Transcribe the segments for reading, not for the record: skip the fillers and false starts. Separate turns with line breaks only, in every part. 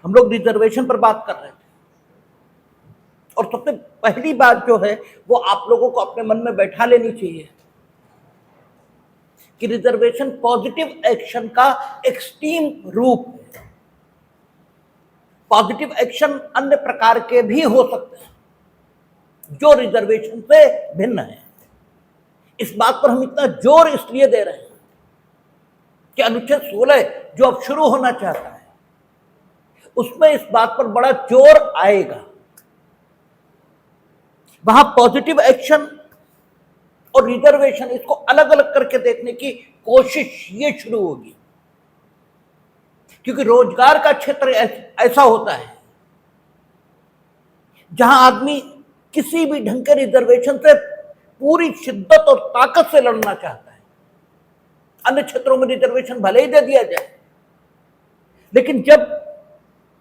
हम लोग रिजर्वेशन पर बात कर रहे थे और सबसे पहली बात जो है वो आप लोगों को अपने मन में बैठा लेनी चाहिए कि रिजर्वेशन पॉजिटिव एक्शन का एक्सट्रीम रूप है। पॉजिटिव एक्शन अन्य प्रकार के भी हो सकते हैं जो रिजर्वेशन से भिन्न है। इस बात पर हम इतना जोर इसलिए दे रहे हैं कि अनुच्छेद 16 जो अब शुरू होना चाहता है उसमें इस बात पर बड़ा जोर आएगा। वहां पॉजिटिव एक्शन और रिजर्वेशन इसको अलग अलग करके देखने की कोशिश ये शुरू होगी, क्योंकि रोजगार का क्षेत्र ऐसा होता है जहां आदमी किसी भी ढंग के रिजर्वेशन से पूरी शिद्दत और ताकत से लड़ना चाहता है। अन्य क्षेत्रों में रिजर्वेशन भले ही दे दिया जाए, लेकिन जब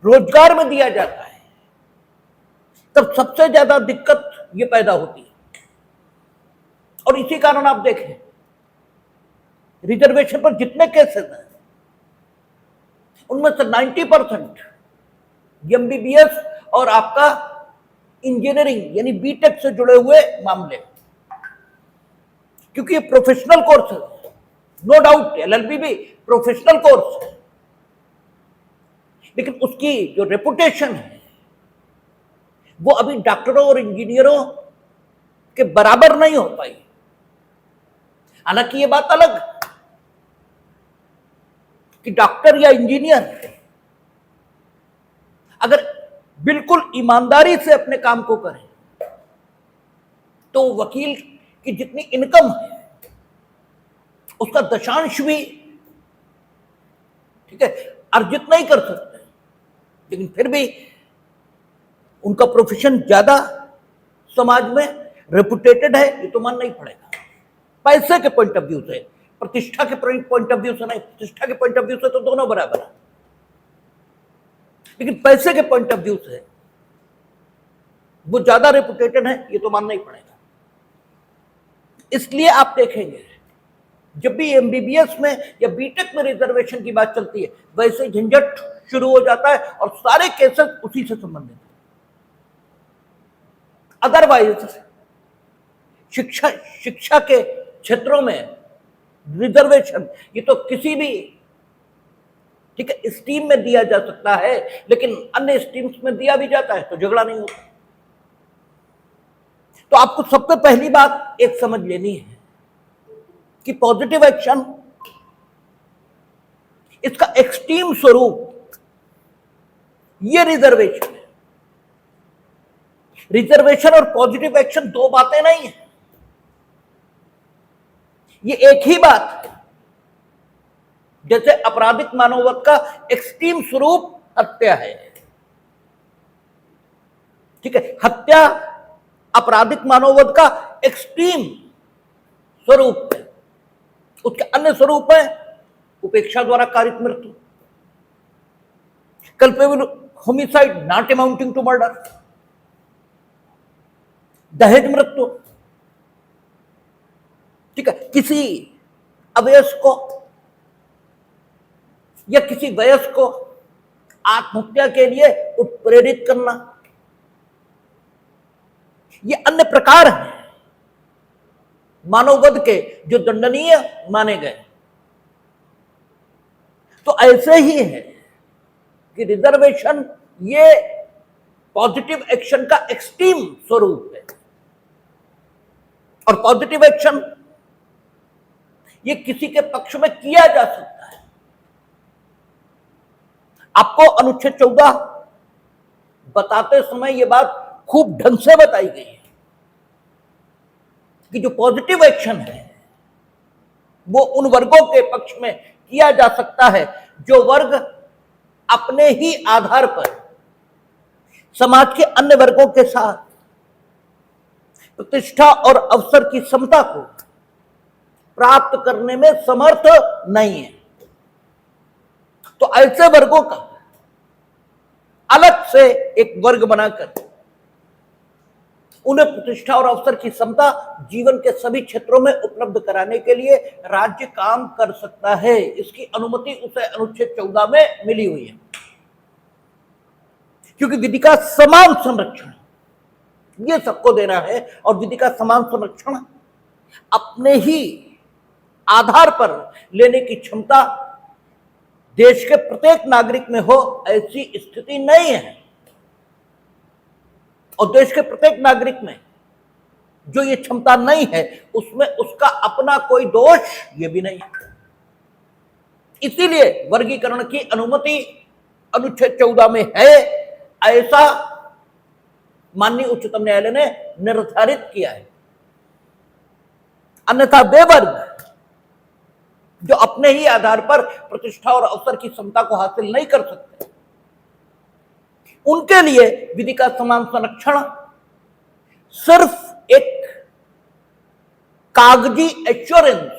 रोजगार में दिया जाता है तब सबसे ज्यादा दिक्कत ये पैदा होती है। और इसी कारण आप देखें रिजर्वेशन पर जितने केसेस हैं उनमें से 90% एमबीबीएस और आपका इंजीनियरिंग यानी बीटेक से जुड़े हुए मामले, क्योंकि ये प्रोफेशनल कोर्स है। नो डाउट एलएलबी भी प्रोफेशनल कोर्स है, लेकिन उसकी जो रेपुटेशन है वो अभी डॉक्टरों और इंजीनियरों के बराबर नहीं हो पाई। हालांकि ये बात अलग कि डॉक्टर या इंजीनियर अगर बिल्कुल ईमानदारी से अपने काम को करें तो वकील की जितनी इनकम है उसका दशांश भी ठीक है अर्जित नहीं कर सकते, लेकिन फिर भी उनका प्रोफेशन ज्यादा समाज में रेपुटेटेड है, ये तो मानना ही पड़ेगा। पैसे के पॉइंट ऑफ व्यू से, प्रतिष्ठा के पॉइंट ऑफ व्यू से नहीं, प्रतिष्ठा के पॉइंट ऑफ व्यू से तो दोनों बराबर है, लेकिन पैसे के पॉइंट ऑफ व्यू से वो ज्यादा रेपुटेटेड है, ये तो मानना ही पड़ेगा। इसलिए आप देखेंगे जब भी एमबीबीएस में या बीटेक में रिजर्वेशन की बात चलती है वैसे झंझट शुरू हो जाता है और सारे केसेस उसी से संबंधित हैं। अदरवाइज शिक्षा के क्षेत्रों में रिजर्वेशन ये तो किसी भी ठीक है स्ट्रीम में दिया जा सकता है, लेकिन अन्य स्ट्रीम्स में दिया भी जाता है तो झगड़ा नहीं होता। तो आपको सबसे पहली बात एक समझ लेनी है कि पॉजिटिव एक्शन इसका एक्सट्रीम स्वरूप ये रिजर्वेशन है। रिजर्वेशन और पॉजिटिव एक्शन दो बातें नहीं है, ये एक ही बात है। जैसे आपराधिक मानववध का एक्सट्रीम स्वरूप हत्या है, ठीक है, हत्या आपराधिक मानववध का एक्सट्रीम स्वरूप है। उसके अन्य स्वरूप है उपेक्षा द्वारा कारित मृत्यु, culpable homicide not amounting to murder, दहेज मृत्यु, ठीक है, किसी अवयस्क को या किसी वयस्क को आत्महत्या के लिए उत्प्रेरित करना, ये अन्य प्रकार हैं मानववध के जो दंडनीय माने गए। तो ऐसे ही है कि रिजर्वेशन ये पॉजिटिव एक्शन का एक्सट्रीम स्वरूप है, और पॉजिटिव एक्शन ये किसी के पक्ष में किया जा सकता है। आपको अनुच्छेद 14 बताते समय यह बात खूब ढंग से बताई गई है कि जो पॉजिटिव एक्शन है वो उन वर्गों के पक्ष में किया जा सकता है जो वर्ग अपने ही आधार पर समाज के अन्य वर्गों के साथ प्रतिष्ठा और अवसर की समता को प्राप्त करने में समर्थ नहीं है। तो ऐसे वर्गों का अलग से एक वर्ग बनाकर उन्हें प्रतिष्ठा और अवसर की समता जीवन के सभी क्षेत्रों में उपलब्ध कराने के लिए राज्य काम कर सकता है। इसकी अनुमति उसे अनुच्छेद 14 में मिली हुई है। क्योंकि विधि का समान संरक्षण ये सबको देना है, और विधि का समान संरक्षण अपने ही आधार पर लेने की क्षमता देश के प्रत्येक नागरिक में हो, ऐसी स्थिति नहीं है। और देश के प्रत्येक नागरिक में जो ये क्षमता नहीं है, उसमें उसका अपना कोई दोष ये भी नहीं है। इसीलिए वर्गीकरण की अनुमति अनुच्छेद 14 में है, ऐसा माननीय उच्चतम न्यायालय ने निर्धारित किया है। अन्यथा वे वर्ग जो अपने ही आधार पर प्रतिष्ठा और अवसर की क्षमता को हासिल नहीं कर सकते, उनके लिए विधि का समान संरक्षण सिर्फ एक कागजी एश्योरेंस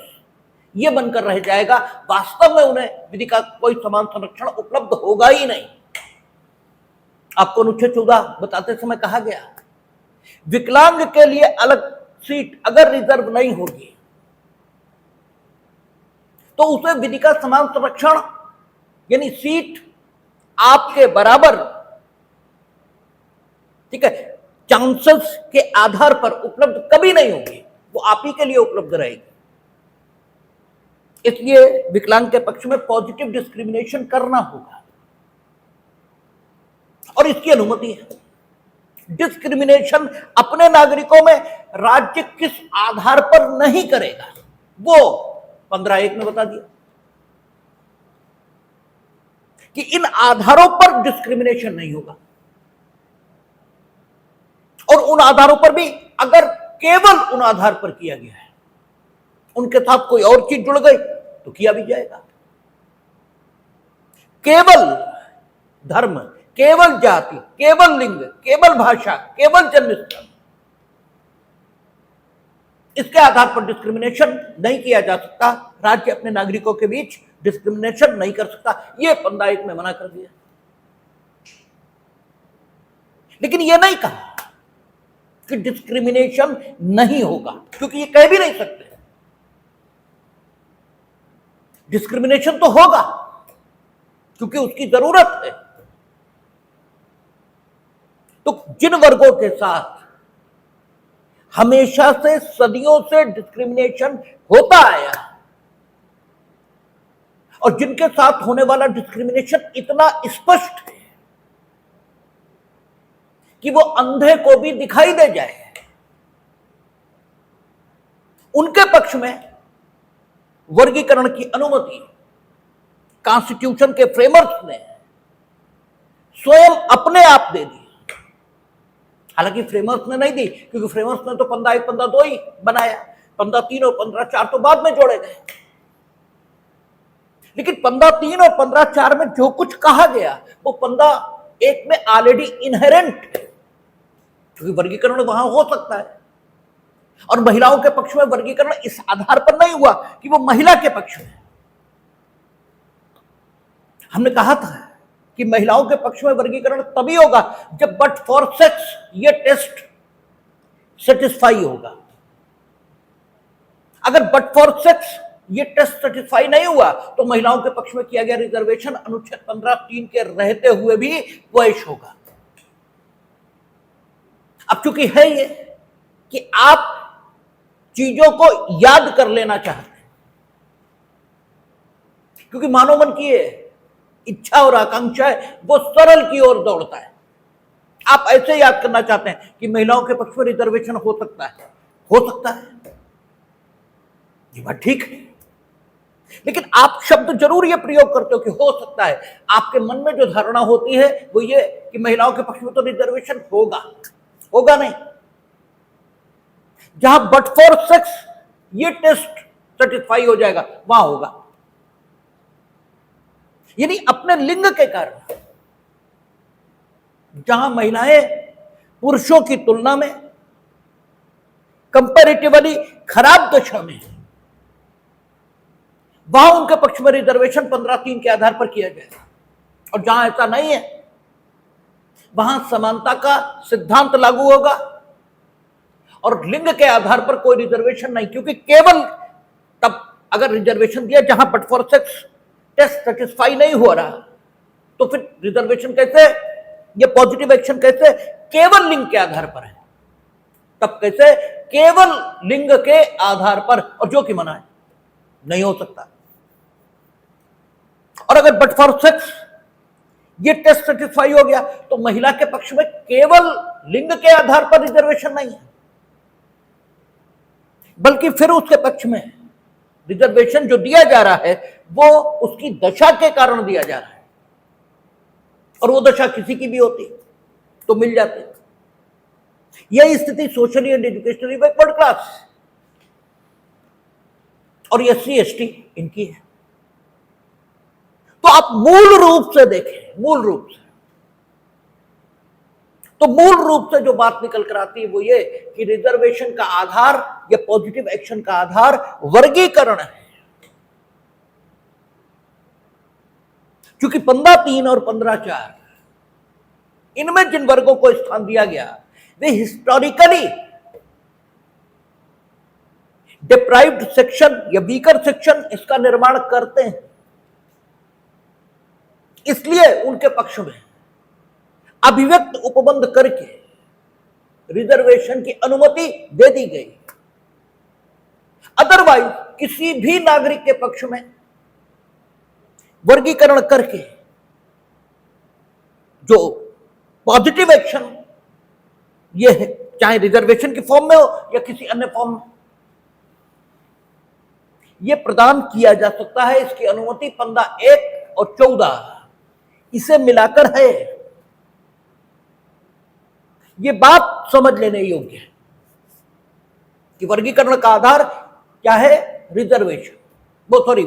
ये बनकर रह जाएगा। वास्तव में उन्हें विधि का कोई समान संरक्षण उपलब्ध होगा ही नहीं। आपको अनुच्छेद 14 बताते समय कहा गया, विकलांग के लिए अलग सीट अगर रिजर्व नहीं होगी तो उसे विधि का समान संरक्षण यानी सीट आपके बराबर, ठीक है, चांसेस के आधार पर उपलब्ध कभी नहीं होगी, वो आप ही के लिए उपलब्ध रहेगी। इसलिए विकलांग के पक्ष में पॉजिटिव डिस्क्रिमिनेशन करना होगा, और इसकी अनुमति है। डिस्क्रिमिनेशन अपने नागरिकों में राज्य किस आधार पर नहीं करेगा, वो 15(1) में बता दिया कि इन आधारों पर डिस्क्रिमिनेशन नहीं होगा। और उन आधारों पर भी अगर केवल उन आधार पर किया गया है, उनके साथ कोई और चीज जुड़ गई तो किया भी जाएगा। केवल धर्म, केवल जाति, केवल लिंग, केवल भाषा, केवल जन्मस्थल, इसके आधार पर डिस्क्रिमिनेशन नहीं किया जा सकता। राज्य अपने नागरिकों के बीच डिस्क्रिमिनेशन नहीं कर सकता, यह 15(1) में मना कर दिया। लेकिन यह नहीं कहा कि डिस्क्रिमिनेशन नहीं होगा, क्योंकि ये कह भी नहीं सकते। डिस्क्रिमिनेशन तो होगा क्योंकि उसकी जरूरत है। तो जिन वर्गों के साथ हमेशा से सदियों से डिस्क्रिमिनेशन होता आया, और जिनके साथ होने वाला डिस्क्रिमिनेशन इतना स्पष्ट है कि वो अंधे को भी दिखाई दे जाए, उनके पक्ष में वर्गीकरण की अनुमति कॉन्स्टिट्यूशन के फ्रेमर्स ने स्वयं अपने आप दे दी। हालांकि फ्रेमर्स ने नहीं दी, क्योंकि फ्रेमर्स ने तो 15(1) 15(2) ही बनाया, 15(3) और 15(4) तो बाद में जोड़े गए। लेकिन 15(3) और 15(4) में जो कुछ कहा गया वो 15(1) में ऑलरेडी इनहेरेंट है, क्योंकि वर्गीकरण वहां हो सकता है। और महिलाओं के पक्ष में वर्गीकरण इस आधार पर नहीं हुआ कि वो महिला के पक्ष में। हमने कहा था कि महिलाओं के पक्ष में वर्गीकरण तभी होगा जब बट फॉर सेक्स ये टेस्ट सेटिस्फाई होगा। अगर बट फॉर सेक्स ये टेस्ट सेटिस्फाई नहीं हुआ तो महिलाओं के पक्ष में किया गया रिजर्वेशन अनुच्छेद 15(3) के रहते हुए भी वैश होगा। अब चूंकि है ये कि आप चीजों को याद कर लेना चाहते हैं, क्योंकि मानव मन की इच्छा और आकांक्षा है वो सरल की ओर दौड़ता है। आप ऐसे याद करना चाहते हैं कि महिलाओं के पक्ष में रिजर्वेशन हो सकता है, हो सकता है, ये बात ठीक है। लेकिन आप शब्द जरूर ये प्रयोग करते हो कि हो सकता है। आपके मन में जो धारणा होती है वो ये कि महिलाओं के पक्ष में तो रिजर्वेशन होगा, होगा नहीं। जहां बट फॉर सेक्स ये टेस्ट सेटिस्फाई हो जाएगा वहां होगा, यानी अपने लिंग के कारण जहां महिलाएं पुरुषों की तुलना में कंपैरेटिवली खराब दशा में है, वहां उनके पक्ष में रिजर्वेशन 15(3) के आधार पर किया जाएगा। और जहां ऐसा नहीं है वहां समानता का सिद्धांत लागू होगा और लिंग के आधार पर कोई रिजर्वेशन नहीं, क्योंकि केवल तब अगर रिजर्वेशन दिया जहां but for sex test satisfy नहीं हो रहा तो फिर रिजर्वेशन कैसे ये पॉजिटिव एक्शन कैसे? केवल लिंग के आधार पर है। तब कैसे? केवल लिंग के आधार पर, और जो कि मना है, नहीं हो सकता। और अगर बट फॉर सेक्स ये टेस्ट सेटिस्फाई हो गया तो महिला के पक्ष में केवल लिंग के आधार पर रिजर्वेशन नहीं है, बल्कि फिर उसके पक्ष में रिजर्वेशन जो दिया जा रहा है वो उसकी दशा के कारण दिया जा रहा है, और वो दशा किसी की भी होती तो मिल जाती। यह स्थिति socially and educationally backward class और SC ST इनकी है। तो आप मूल रूप से देखें, मूल रूप से तो मूल रूप से जो बात निकल कर आती है वो ये कि रिजर्वेशन का आधार या पॉजिटिव एक्शन का आधार वर्गीकरण है। क्योंकि 15(3) और 15(4) इनमें जिन वर्गों को स्थान दिया गया वे हिस्टोरिकली डिप्राइव्ड सेक्शन या वीकर सेक्शन इसका निर्माण करते हैं, इसलिए उनके पक्ष में अभिव्यक्त उपबंध करके रिजर्वेशन की अनुमति दे दी गई। अदरवाइज किसी भी नागरिक के पक्ष में वर्गीकरण करके जो पॉजिटिव एक्शन ये है, चाहे रिजर्वेशन की फॉर्म में हो या किसी अन्य फॉर्म में, यह प्रदान किया जा सकता है। इसकी अनुमति 15(1) और 14 इसे मिलाकर है। यह बात समझ लेने योग्य है कि वर्गीकरण का आधार क्या है? रिजर्वेशन। वो सॉरी,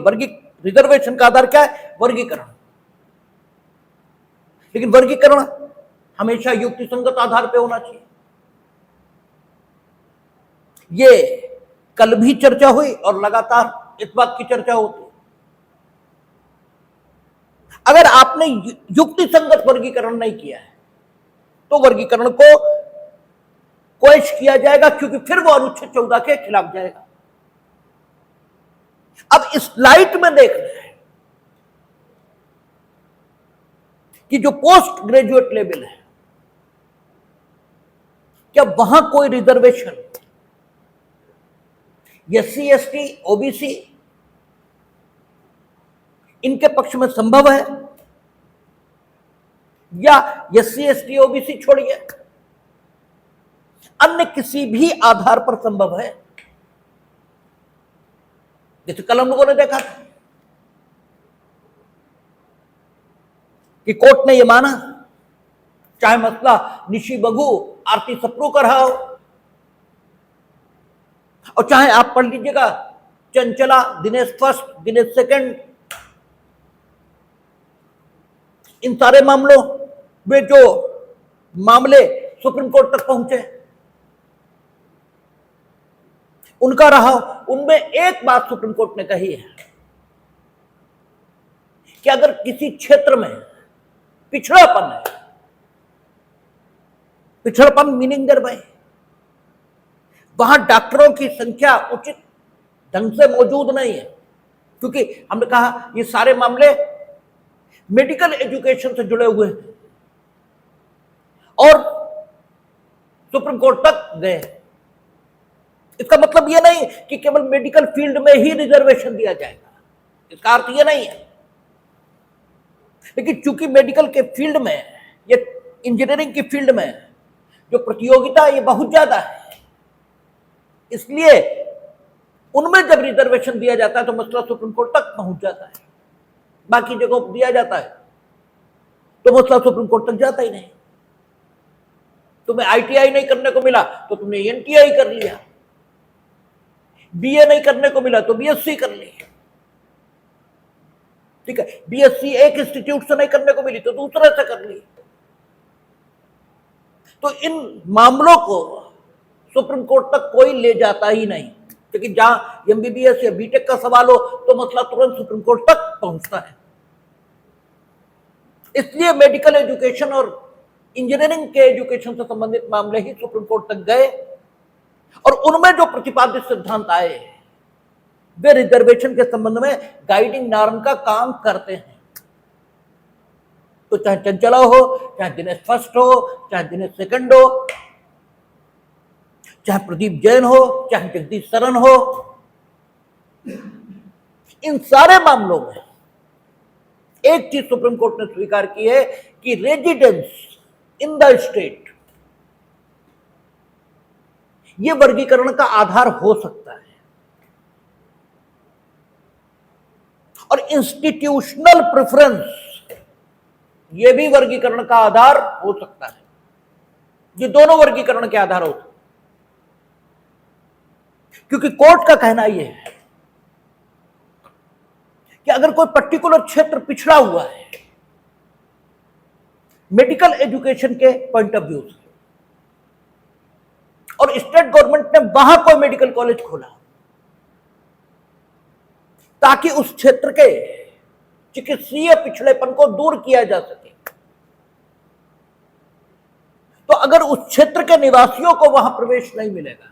रिजर्वेशन का आधार क्या है? वर्गीकरण। लेकिन वर्गीकरण हमेशा युक्तिसंगत आधार पर होना चाहिए। ये कल भी चर्चा हुई और लगातार इस बात की चर्चा होती। अगर आपने युक्तिसंगत वर्गीकरण नहीं किया है तो वर्गीकरण को क्वेश किया जाएगा, क्योंकि फिर वो अनुच्छेद 14 के खिलाफ जाएगा। अब इस लाइट में देख रहे हैं कि जो पोस्ट ग्रेजुएट लेवल है, क्या वहां कोई रिजर्वेशन SC ST OBC इनके पक्ष में संभव है, या SC ST OBC छोड़िए अन्य किसी भी आधार पर संभव है? जैसे कल हम लोगों ने देखा था कि कोर्ट ने यह माना, चाहे मसला निशी बघु आरती सप्रू का रहा हो, और चाहे आप पढ़ लीजिएगा चंचला दिनेश फर्स्ट, दिनेश सेकंड, इन सारे मामलों में जो मामले सुप्रीम कोर्ट तक पहुंचे उनका रहा, उनमें एक बात सुप्रीम कोर्ट ने कही है कि अगर किसी क्षेत्र में पिछड़ापन है, पिछड़ापन मीनिंग देयर बाय वहां डॉक्टरों की संख्या उचित ढंग से मौजूद नहीं है, क्योंकि हमने कहा ये सारे मामले मेडिकल एजुकेशन से जुड़े हुए हैं और सुप्रीम कोर्ट तक गए। इसका मतलब यह नहीं कि केवल मेडिकल फील्ड में ही रिजर्वेशन दिया जाएगा, इसका अर्थ यह नहीं है। लेकिन चूंकि मेडिकल के फील्ड में या इंजीनियरिंग की फील्ड में जो प्रतियोगिता ये बहुत ज्यादा है, इसलिए उनमें जब रिजर्वेशन दिया जाता है तो मसला सुप्रीम कोर्ट तक पहुंच जाता है। बाकी जगहों पर दिया जाता है तो मसला सुप्रीम कोर्ट तक जाता ही नहीं। तुम्हें ITI नहीं करने को मिला तो तुमने NTI कर लिया, BA नहीं करने को मिला तो BSc कर लिया, ठीक है। BSc एक इंस्टीट्यूट से नहीं करने को मिली तो दूसरे से कर ली। तो इन मामलों को सुप्रीम कोर्ट तक कोई ले जाता ही नहीं, क्योंकि जहां MBBS या BTech का सवाल हो तो मसला तुरंत सुप्रीम कोर्ट तक पहुंचता है। इसलिए मेडिकल एजुकेशन और इंजीनियरिंग के एजुकेशन से संबंधित मामले ही सुप्रीम कोर्ट तक गए और उनमें जो प्रतिपादित सिद्धांत आए वे रिजर्वेशन के संबंध में गाइडिंग नॉर्म का काम करते हैं। तो चाहे चंचला हो, चाहे दिनेश फर्स्ट हो, चाहे दिनेश सेकंड हो, चाहे प्रदीप जैन हो, चाहे जगदीश शरण हो, इन सारे मामलों में एक चीज सुप्रीम कोर्ट ने स्वीकार की है कि रेजिडेंस इन द स्टेट यह वर्गीकरण का आधार हो सकता है, और इंस्टीट्यूशनल प्रेफरेंस यह भी वर्गीकरण का आधार हो सकता है। ये दोनों वर्गीकरण के आधार होते हैं, क्योंकि कोर्ट का कहना यह है कि अगर कोई पर्टिकुलर क्षेत्र पिछड़ा हुआ है मेडिकल एजुकेशन के पॉइंट ऑफ व्यू से, और स्टेट गवर्नमेंट ने वहां कोई मेडिकल कॉलेज खोला ताकि उस क्षेत्र के चिकित्सीय पिछड़ेपन को दूर किया जा सके, तो अगर उस क्षेत्र के निवासियों को वहां प्रवेश नहीं मिलेगा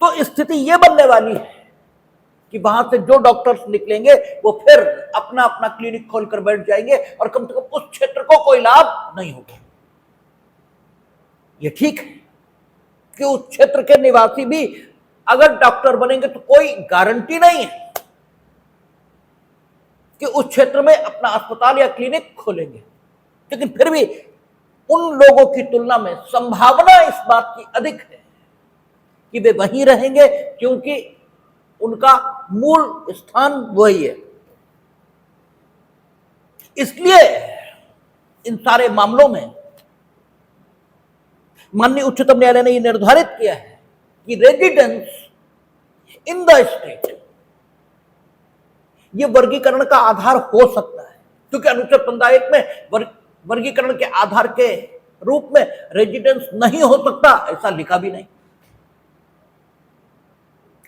तो स्थिति यह बनने वाली है कि वहां से जो डॉक्टर्स निकलेंगे वो फिर अपना अपना क्लिनिक खोलकर बैठ जाएंगे और कम से कम उस क्षेत्र को कोई लाभ नहीं होगा। ये ठीक है कि उस क्षेत्र के निवासी भी अगर डॉक्टर बनेंगे तो कोई गारंटी नहीं है कि उस क्षेत्र में अपना अस्पताल या क्लिनिक खोलेंगे, लेकिन फिर भी उन लोगों की तुलना में संभावना इस बात की अधिक है कि वे वहीं रहेंगे, क्योंकि उनका मूल स्थान वही है। इसलिए इन सारे मामलों में माननीय उच्चतम न्यायालय ने यह निर्धारित किया है कि रेजिडेंस इन द स्टेट यह वर्गीकरण का आधार हो सकता है, क्योंकि अनुच्छेद 15(1) में वर्गीकरण के आधार के रूप में रेजिडेंस नहीं हो सकता ऐसा लिखा भी नहीं।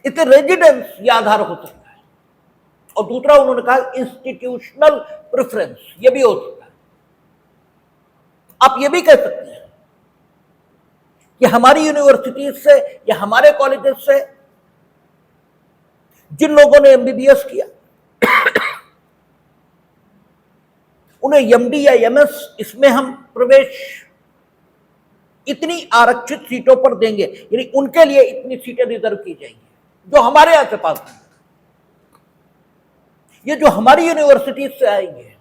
इसे रेजिडेंस यह आधार हो सकता है, और दूसरा उन्होंने कहा इंस्टीट्यूशनल प्रेफरेंस यह भी हो सकता है। आप यह भी कह सकते हैं कि हमारी यूनिवर्सिटी से या हमारे कॉलेजेस से जिन लोगों ने एमबीबीएस किया उन्हें एमडी या एमएस इसमें हम प्रवेश इतनी आरक्षित सीटों पर देंगे, यानी उनके लिए इतनी सीटें रिजर्व की जाएंगी जो हमारे यहां से पास हैं। ये जो हमारी यूनिवर्सिटी से आएंगे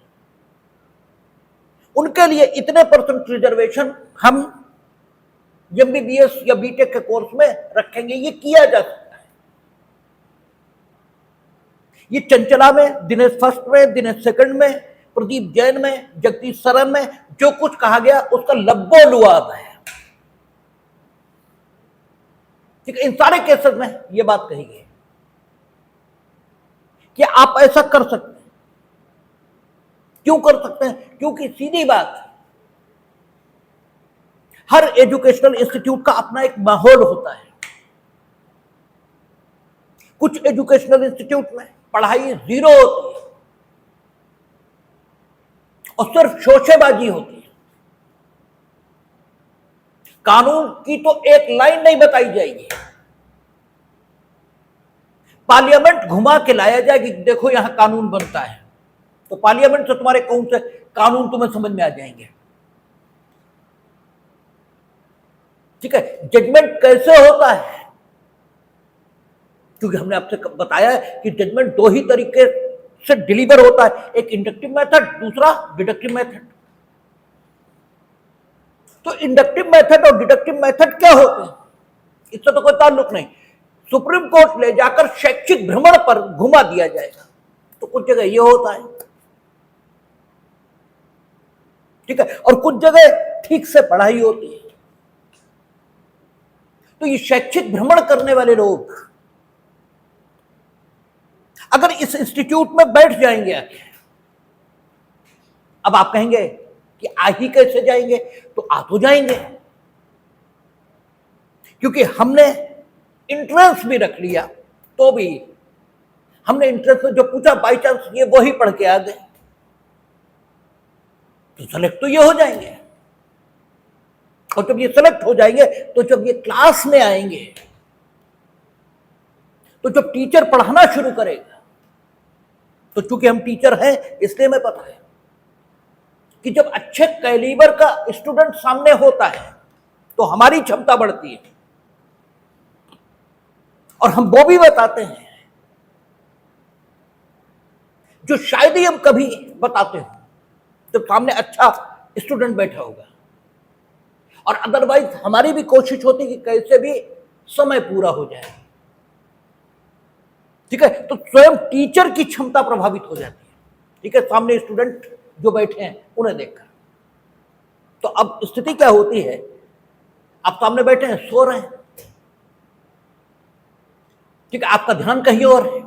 उनके लिए इतने % रिजर्वेशन हम एमबीबीएस या बीटेक के कोर्स में रखेंगे। ये किया जा सकता है। ये चंचला में, दिनेश फर्स्ट में, दिनेश सेकंड में, प्रदीप जैन में, जगदीश शरण में जो कुछ कहा गया उसका लब्बो-लुआब है। ठीक है, इन सारे केसेस में यह बात कही गई कि आप ऐसा कर सकते हैं। क्यों कर सकते हैं? क्योंकि सीधी बात, हर एजुकेशनल इंस्टीट्यूट का अपना एक माहौल होता है। कुछ एजुकेशनल इंस्टीट्यूट में पढ़ाई 0 होती है और सिर्फ शोशेबाजी होती है। कानून की तो एक लाइन नहीं बताई जाएगी, पार्लियामेंट घुमा के लाया जाएगी, देखो यहां कानून बनता है, तो पार्लियामेंट से तुम्हारे कौन से कानून तुम्हें समझ में आ जाएंगे। ठीक है, जजमेंट कैसे होता है? क्योंकि हमने आपसे बताया है कि जजमेंट 2 ही तरीके से डिलीवर होता है, एक इंडक्टिव मेथड, दूसरा डिडक्टिव मेथड। तो इंडक्टिव मेथड और डिडक्टिव मेथड क्या होते हैं, इससे तो कोई ताल्लुक नहीं। सुप्रीम कोर्ट ले जाकर शैक्षिक भ्रमण पर घुमा दिया जाएगा, तो कुछ जगह यह होता है, ठीक है, और कुछ जगह ठीक से पढ़ाई होती है। तो ये शैक्षिक भ्रमण करने वाले लोग अगर इस इंस्टीट्यूट में बैठ जाएंगे आके, अब आप कहेंगे कि आ ही कैसे जाएंगे, तो आ तो जाएंगे, क्योंकि हमने इंट्रेंस भी रख लिया, तो भी हमने इंट्रेंस में जो पूछा बाई चांस ये वही पढ़ के आ गए, तो सेलेक्ट तो ये हो जाएंगे। और जब ये सेलेक्ट हो जाएंगे तो जब ये क्लास में आएंगे, तो जब टीचर पढ़ाना शुरू करेगा तो चूंकि हम टीचर हैं इसलिए हमें पता है कि जब अच्छे कैलिबर का स्टूडेंट सामने होता है तो हमारी क्षमता बढ़ती है। और हम वो भी बताते हैं जो शायद ही हम कभी बताते हो जब सामने अच्छा स्टूडेंट बैठा होगा। और अदरवाइज हमारी भी कोशिश होती कि कैसे भी समय पूरा हो जाए। ठीक है, तो स्वयं टीचर की क्षमता प्रभावित हो जाती है। ठीक है, सामने स्टूडेंट जो बैठे हैं उन्हें देखकर। तो अब स्थिति क्या होती है, आप सामने बैठे हैं, सो रहे हैं, ठीक है, आपका ध्यान कहीं और है,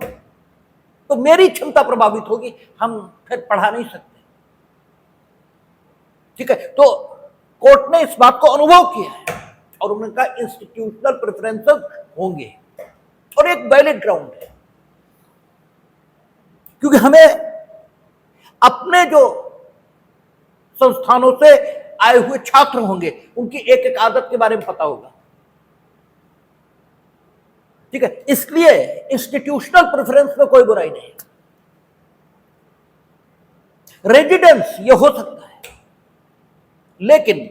तो मेरी क्षमता प्रभावित होगी, हम फिर पढ़ा नहीं सकते। ठीक है, तो कोर्ट ने इस बात को अनुभव किया है और उन्होंने कहा इंस्टीट्यूशनल प्रेफरेंसेस होंगे और एक वैलिड ग्राउंड है, क्योंकि हमें अपने जो संस्थानों से आए हुए छात्र होंगे उनकी एक एक आदत के बारे में पता होगा। ठीक है, इसलिए इंस्टीट्यूशनल प्रेफरेंस में कोई बुराई नहीं। रेजिडेंस ये हो सकता है, लेकिन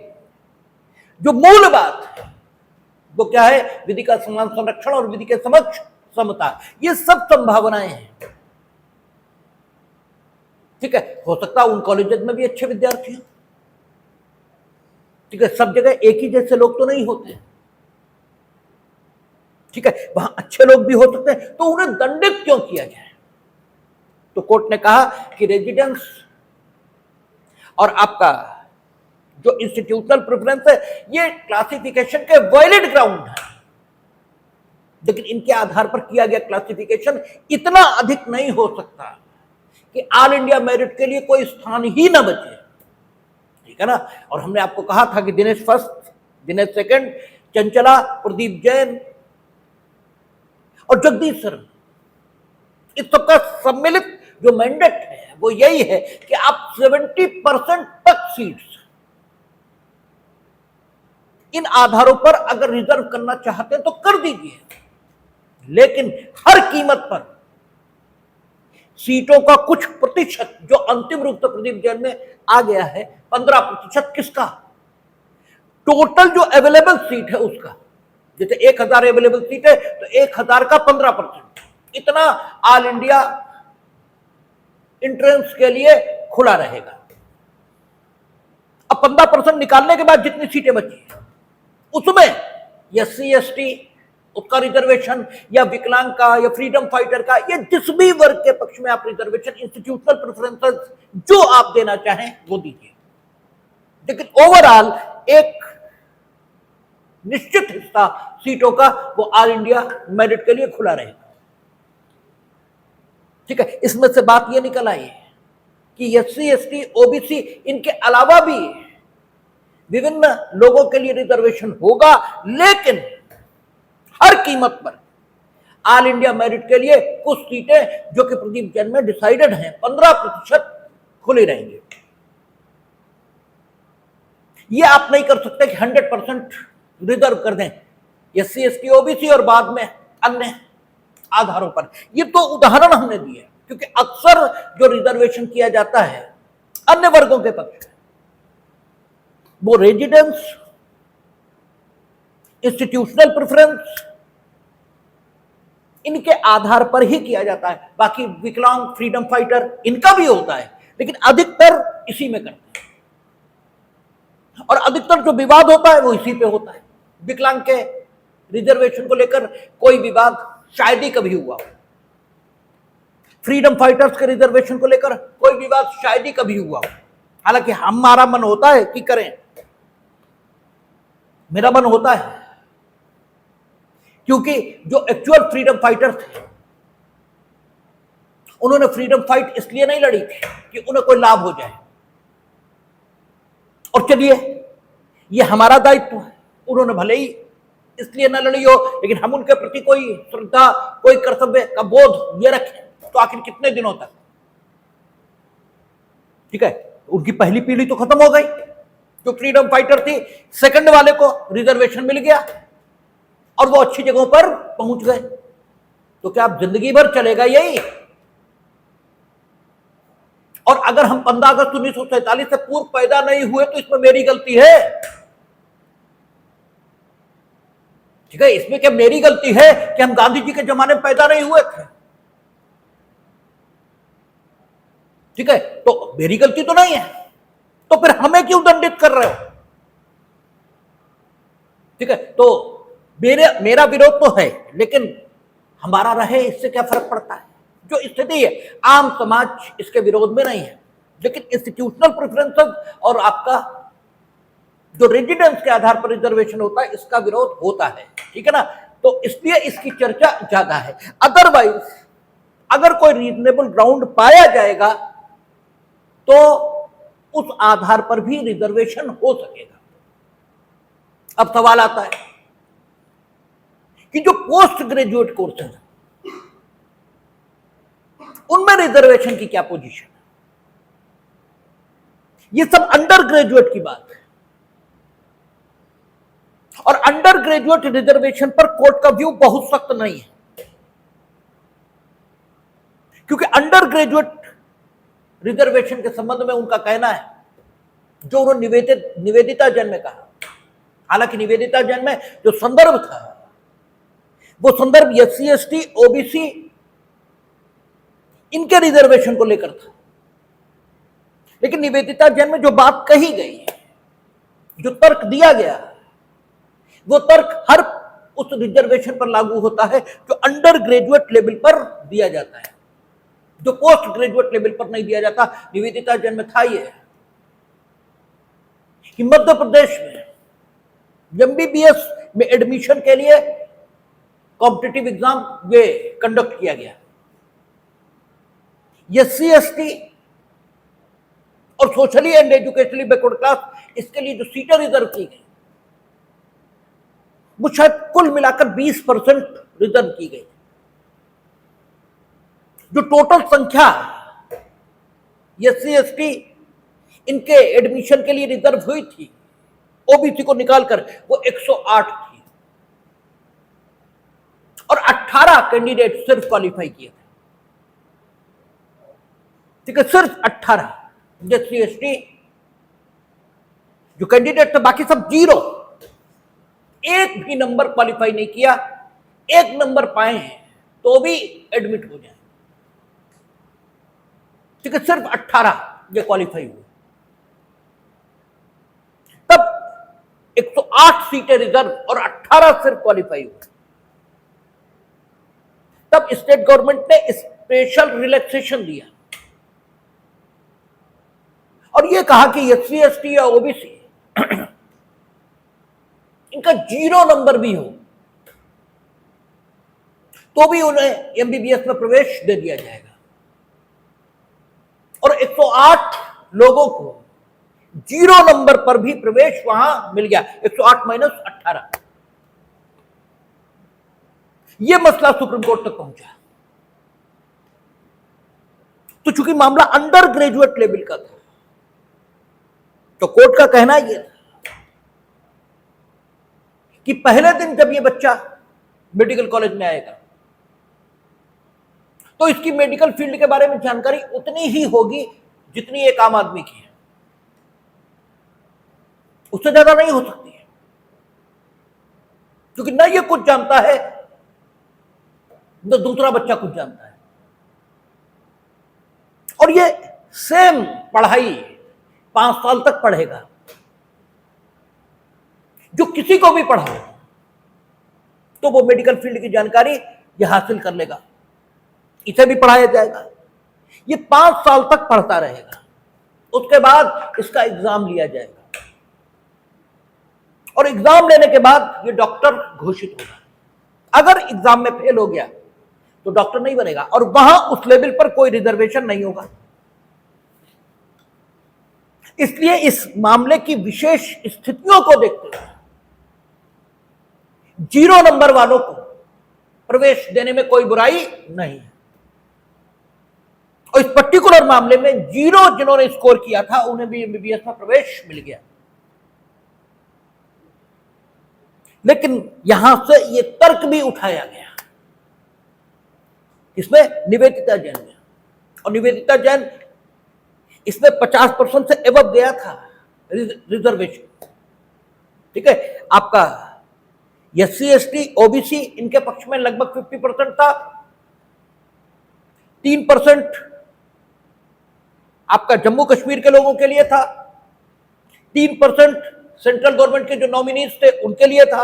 जो मूल बात है वो क्या है, विधि का समान संरक्षण और विधि के समक्ष समता, ये सब संभावनाएं हैं। ठीक है, हो सकता है उन कॉलेजेस में भी अच्छे विद्यार्थी हैं। ठीक है, सब जगह एक ही जैसे लोग तो नहीं होते। ठीक है, वहां अच्छे लोग भी हो सकते हैं, तो उन्हें दंडित क्यों किया जाए। तो कोर्ट ने कहा कि रेजिडेंस और आपका जो इंस्टीट्यूशनल प्रेफरेंस है ये क्लासिफिकेशन के वैलिड ग्राउंड है, लेकिन इनके आधार पर किया गया क्लासिफिकेशन इतना अधिक नहीं हो सकता कि ऑल इंडिया मेरिट के लिए कोई स्थान ही ना बचे। ठीक है ना, और हमने आपको कहा था कि दिनेश फर्स्ट, दिनेश सेकंड, चंचला, प्रदीप जैन और जगदीश शरण, इस सबका सम्मिलित जो मैंडेट है वो यही है कि आप 70% तक सीट्स इन आधारों पर अगर रिजर्व करना चाहते हैं तो कर दीजिए, लेकिन हर कीमत पर सीटों का कुछ प्रतिशत जो अंतिम रूप से प्रदीप जैन में आ गया है, 15% किसका, टोटल जो अवेलेबल सीट है उसका। जैसे 1000 अवेलेबल सीट है तो 1000 का 15%, इतना ऑल इंडिया एंट्रेंस के लिए खुला रहेगा। अब 15% निकालने के बाद जितनी सीटें बची उसमें SC ST उसका रिजर्वेशन, या विकलांग का, या फ्रीडम फाइटर का, या जिस भी वर्ग के पक्ष में आप रिजर्वेशन, इंस्टीट्यूशनल प्रेफरेंसेस जो आप देना चाहें वो दीजिए, लेकिन ओवरऑल एक निश्चित हिस्सा सीटों का वो ऑल इंडिया मेरिट के लिए खुला रहेगा। ठीक है, इसमें से बात ये निकल आई है कि SC ST OBC इनके अलावा भी विभिन्न लोगों के लिए रिजर्वेशन होगा, लेकिन हर कीमत पर ऑल इंडिया मेरिट के लिए कुछ सीटें जो कि प्रदीप जैन में डिसाइडेड हैं 15% खुली रहेंगी। ये आप नहीं कर सकते कि 100% रिजर्व कर दें SC ST OBC और बाद में अन्य आधारों पर। ये तो उदाहरण हमने दिए, क्योंकि अक्सर जो रिजर्वेशन किया जाता है अन्य वर्गों के पक्ष में वो रेजिडेंस, इंस्टीट्यूशनल प्रेफरेंस, इनके आधार पर ही किया जाता है। बाकी विकलांग, फ्रीडम फाइटर, इनका भी होता है, लेकिन अधिकतर इसी में करते हैं, और अधिकतर जो विवाद होता है वो इसी पे होता है। विकलांग के रिजर्वेशन को लेकर कोई विवाद शायद ही कभी हुआ हो, फ्रीडम फाइटर्स के रिजर्वेशन को लेकर कोई विवाद शायद ही कभी हुआ हो। हालांकि हमारा मन होता है कि करें, मेरा मन होता है, क्योंकि जो एक्चुअल फ्रीडम फाइटर्स थे उन्होंने फ्रीडम फाइट इसलिए नहीं लड़ी थी कि उन्हें कोई लाभ हो जाए, और चलिए ये हमारा दायित्व है, उन्होंने भले ही इसलिए न लड़ी हो, लेकिन हम उनके प्रति कोई श्रद्धा, कोई कर्तव्य का बोध ये रखें तो आखिर कितने दिनों तक। ठीक है, उनकी पहली पीढ़ी तो खत्म हो गई, जो फ्रीडम फाइटर थी, सेकंड वाले को रिजर्वेशन मिल गया और वो अच्छी जगहों पर पहुंच गए, तो क्या आप जिंदगी भर चलेगा यही? अगर हम 15 अगस्त 1947 से पूर्व पैदा नहीं हुए तो इसमें मेरी गलती है, ठीक है। इसमें क्या मेरी गलती है कि हम गांधी जी के जमाने में पैदा नहीं हुए थे, ठीक है, तो मेरी गलती तो नहीं है, तो फिर हमें क्यों दंडित कर रहे हो, ठीक है। तो मेरा विरोध तो है, लेकिन हमारा रहे इससे क्या फर्क पड़ता है। जो स्थिति है आम समाज इसके विरोध में नहीं है, लेकिन इंस्टीट्यूशनल प्रेफरेंसेस और आपका जो रेजिडेंस के आधार पर रिजर्वेशन होता है इसका विरोध होता है, ठीक है ना। तो इसलिए इसकी चर्चा ज्यादा है। अदरवाइज अगर कोई रीजनेबल ग्राउंड पाया जाएगा तो उस आधार पर भी रिजर्वेशन हो सकेगा। अब सवाल आता है कि जो पोस्ट ग्रेजुएट कोर्सेज है उनमें रिजर्वेशन की क्या पोजीशन है। ये सब अंडर ग्रेजुएट की बात है, और अंडर ग्रेजुएट रिजर्वेशन पर कोर्ट का व्यू बहुत सख्त नहीं है, क्योंकि अंडर ग्रेजुएट रिजर्वेशन के संबंध में उनका कहना है जो उन्होंने निवेदिता जैन में कहा। हालांकि निवेदिता जैन में जो संदर्भ था वो संदर्भ SC ST OBC इनके रिजर्वेशन को लेकर था, लेकिन निवेदिता जैन में जो बात कही गई, जो तर्क दिया गया, वो तर्क हर उस रिजर्वेशन पर लागू होता है जो अंडर ग्रेजुएट लेवल पर दिया जाता है, जो पोस्ट ग्रेजुएट लेवल पर नहीं दिया जाता। निवेदिता जैन में था ये कि मध्य प्रदेश में MBBS में एडमिशन के लिए कॉम्पिटिटिव एग्जाम ये कंडक्ट किया गया। SC ST और socially and educationally backward class इसके लिए जो सीटें रिजर्व की गई वो शायद कुल मिलाकर 20% रिजर्व की गई। जो टोटल संख्या SC ST इनके एडमिशन के लिए रिजर्व हुई थी OBC को निकालकर वो 108 थी, और 18 कैंडिडेट सिर्फ क्वालिफाई किए थे, ठीक है, सिर्फ 18। SC ST जो कैंडिडेट थे बाकी सब जीरो, एक भी नंबर क्वालिफाई नहीं किया। एक नंबर पाए हैं तो भी एडमिट हो जाए, ठीक है, सिर्फ 18 ये क्वालिफाई हुए। तब 108 सीटें रिजर्व और 18 सिर्फ क्वालिफाई हुए। तब स्टेट गवर्नमेंट ने स्पेशल रिलैक्सेशन दिया और यह कहा कि SC ST या OBC इनका 0 नंबर भी हो तो भी उन्हें MBBS में प्रवेश दे दिया जाएगा, और 108 लोगों को 0 नंबर पर भी प्रवेश वहां मिल गया। 108 माइनस 18, यह मसला सुप्रीम कोर्ट तक पहुंचा। तो चूंकि मामला अंडर ग्रेजुएट लेवल का था तो कोर्ट का कहना यह था कि पहले दिन जब यह बच्चा मेडिकल कॉलेज में आएगा तो इसकी मेडिकल फील्ड के बारे में जानकारी उतनी ही होगी जितनी एक आम आदमी की है, उससे ज्यादा नहीं हो सकती है, क्योंकि न ये कुछ जानता है न दूसरा बच्चा कुछ जानता है। और ये सेम पढ़ाई 5 साल तक पढ़ेगा, जो किसी को भी पढ़ाओ तो वो मेडिकल फील्ड की जानकारी ये हासिल कर लेगा, इसे भी पढ़ाया जाएगा। ये 5 साल तक पढ़ता रहेगा, उसके बाद इसका एग्जाम लिया जाएगा, और एग्जाम लेने के बाद ये डॉक्टर घोषित होगा। अगर एग्जाम में फेल हो गया तो डॉक्टर नहीं बनेगा, और वहां उस लेवल पर कोई रिजर्वेशन नहीं होगा। इसलिए इस मामले की विशेष स्थितियों को देखते हुए 0 नंबर वालों को प्रवेश देने में कोई बुराई नहीं है, और इस पर्टिकुलर मामले में 0 जिन्होंने स्कोर किया था उन्हें भी MBBS में प्रवेश मिल गया। लेकिन यहां से यह तर्क भी उठाया गया, इसमें निवेदिता जैन में, और निवेदिता जैन इसमें 50% से एबव गया था रिजर्वेशन। ठीक है, आपका SC ST OBC इनके पक्ष में लगभग 50% था। 3% आपका जम्मू कश्मीर के लोगों के लिए था, 3% सेंट्रल गवर्नमेंट के जो नॉमिनीज थे उनके लिए था,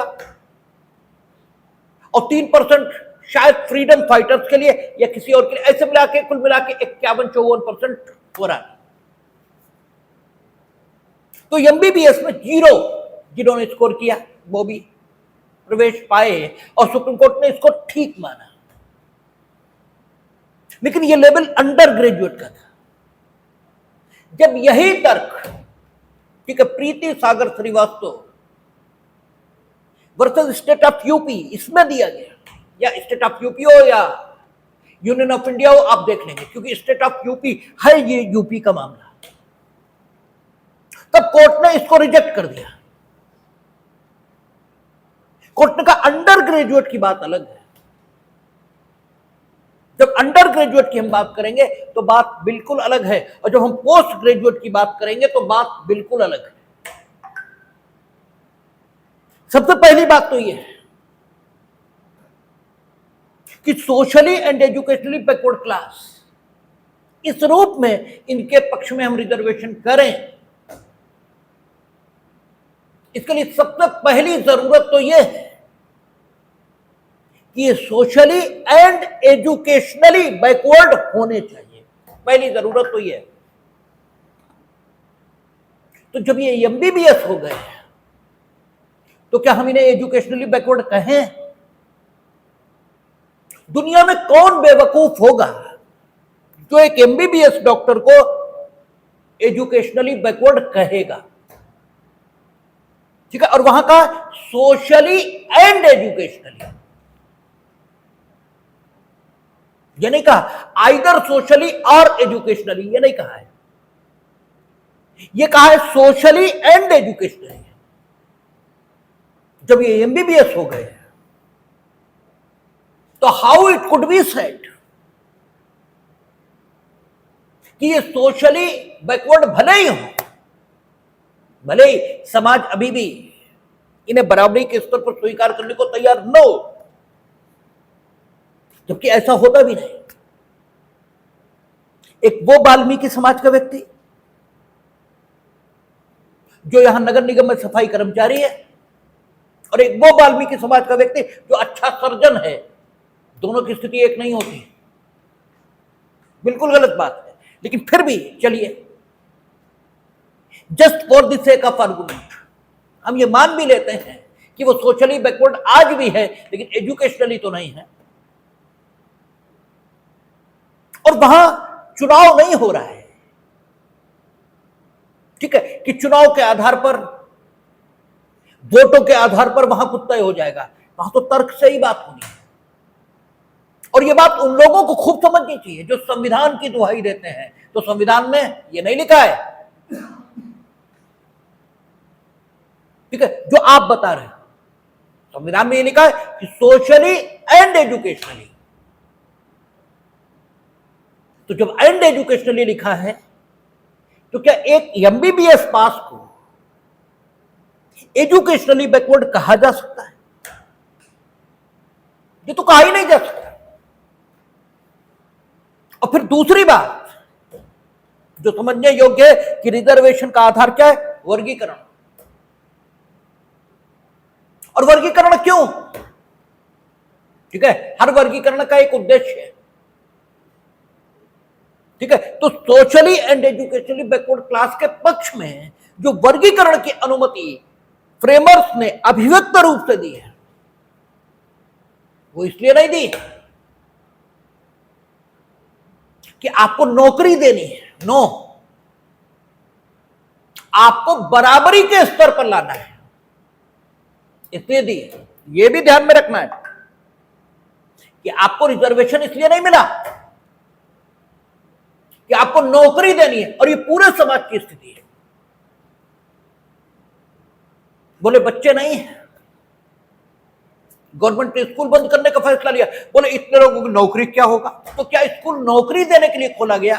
और 3% शायद फ्रीडम फाइटर्स के लिए या किसी और के लिए। ऐसे मिला के कुल मिला के 51-54% हो रहा है। तो MBBS में 0 जिन्होंने स्कोर किया वो भी प्रवेश पाए, और सुप्रीम कोर्ट ने इसको ठीक माना। लेकिन ये लेवल अंडर ग्रेजुएट का था। जब यही तर्क, ठीक है, Preeti Sagar Srivastava versus state of UP इसमें दिया गया, या स्टेट ऑफ यूपी हो या यूनियन ऑफ इंडिया हो, आप देख लेंगे, क्योंकि स्टेट ऑफ यूपी है ये यूपी का मामला। तब कोर्ट ने इसको रिजेक्ट कर दिया। कोर्ट ने कहा अंडर ग्रेजुएट की बात अलग है। जब अंडर ग्रेजुएट की हम बात करेंगे तो बात बिल्कुल अलग है, और जब हम पोस्ट ग्रेजुएट की बात करेंगे तो बात बिल्कुल अलग है। सबसे पहली बात तो यह है कि socially and educationally backward class, इस रूप में इनके पक्ष में हम रिजर्वेशन करें, इसके लिए सबसे पहली जरूरत तो यह है कि ये सोशली एंड एजुकेशनली बैकवर्ड होने चाहिए। पहली जरूरत तो यह है। तो जब ये MBBS हो गए तो क्या हम इन्हें एजुकेशनली बैकवर्ड कहें? दुनिया में कौन बेवकूफ होगा जो एक MBBS डॉक्टर को एजुकेशनली बैकवर्ड कहेगा? ठीक है, और वहां का सोशली एंड एजुकेशनली, ये नहीं कहा आइदर सोशली और एजुकेशनली, ये नहीं कहा है, ये कहा है सोशली एंड एजुकेशनली। जब ये MBBS हो गए तो how it could be said कि ये सोशली बैकवर्ड भले ही हो, भले ही समाज अभी भी इन्हें बराबरी के स्तर पर स्वीकार करने को तैयार न हो, जबकि ऐसा होता भी नहीं। एक वो वाल्मीकि समाज का व्यक्ति जो यहां नगर निगम में सफाई कर्मचारी है, और एक वो वाल्मीकि समाज का व्यक्ति जो अच्छा सर्जन है, दोनों की स्थिति एक नहीं होती, बिल्कुल गलत बात है। लेकिन फिर भी चलिए, just for the sake of argument हम ये मान भी लेते हैं कि वो सोशली बैकवर्ड आज भी है, लेकिन एजुकेशनली तो नहीं है, और वहां चुनाव नहीं हो रहा है। ठीक है, कि चुनाव के आधार पर, वोटों के आधार पर वहां कुछ तय हो जाएगा। वहां तो तर्क से ही बात होनी है, और ये बात उन लोगों को खूब समझनी चाहिए जो संविधान की दुहाई देते हैं। तो संविधान में ये नहीं लिखा है, ठीक है, जो आप बता रहे हैं, संविधान में ये लिखा है कि सोशली एंड एजुकेशनली। तो जब एंड एजुकेशनली लिखा है तो क्या एक MBBS पास को एजुकेशनली बैकवर्ड कहा जा सकता है? ये तो कहा ही नहीं जा सकता। और फिर दूसरी बात जो समझने योग्य है कि रिजर्वेशन का आधार क्या है? वर्गीकरण। और वर्गीकरण क्यों? ठीक है, हर वर्गीकरण का एक उद्देश्य है। ठीक है, तो socially and educationally backward class के पक्ष में जो वर्गीकरण की अनुमति फ्रेमर्स ने अभिव्यक्त रूप से दी है, वो इसलिए नहीं दी कि आपको नौकरी देनी है, नो, आपको बराबरी के स्तर पर लाना है, इसलिए दी है। यह भी ध्यान में रखना है कि आपको रिजर्वेशन इसलिए नहीं मिला कि आपको नौकरी देनी है, और ये पूरे समाज की स्थिति है। बोले बच्चे नहीं है, गवर्नमेंट ने स्कूल बंद करने का फैसला लिया, बोले इतने लोगों की नौकरी क्या होगा? तो क्या स्कूल नौकरी देने के लिए खोला गया?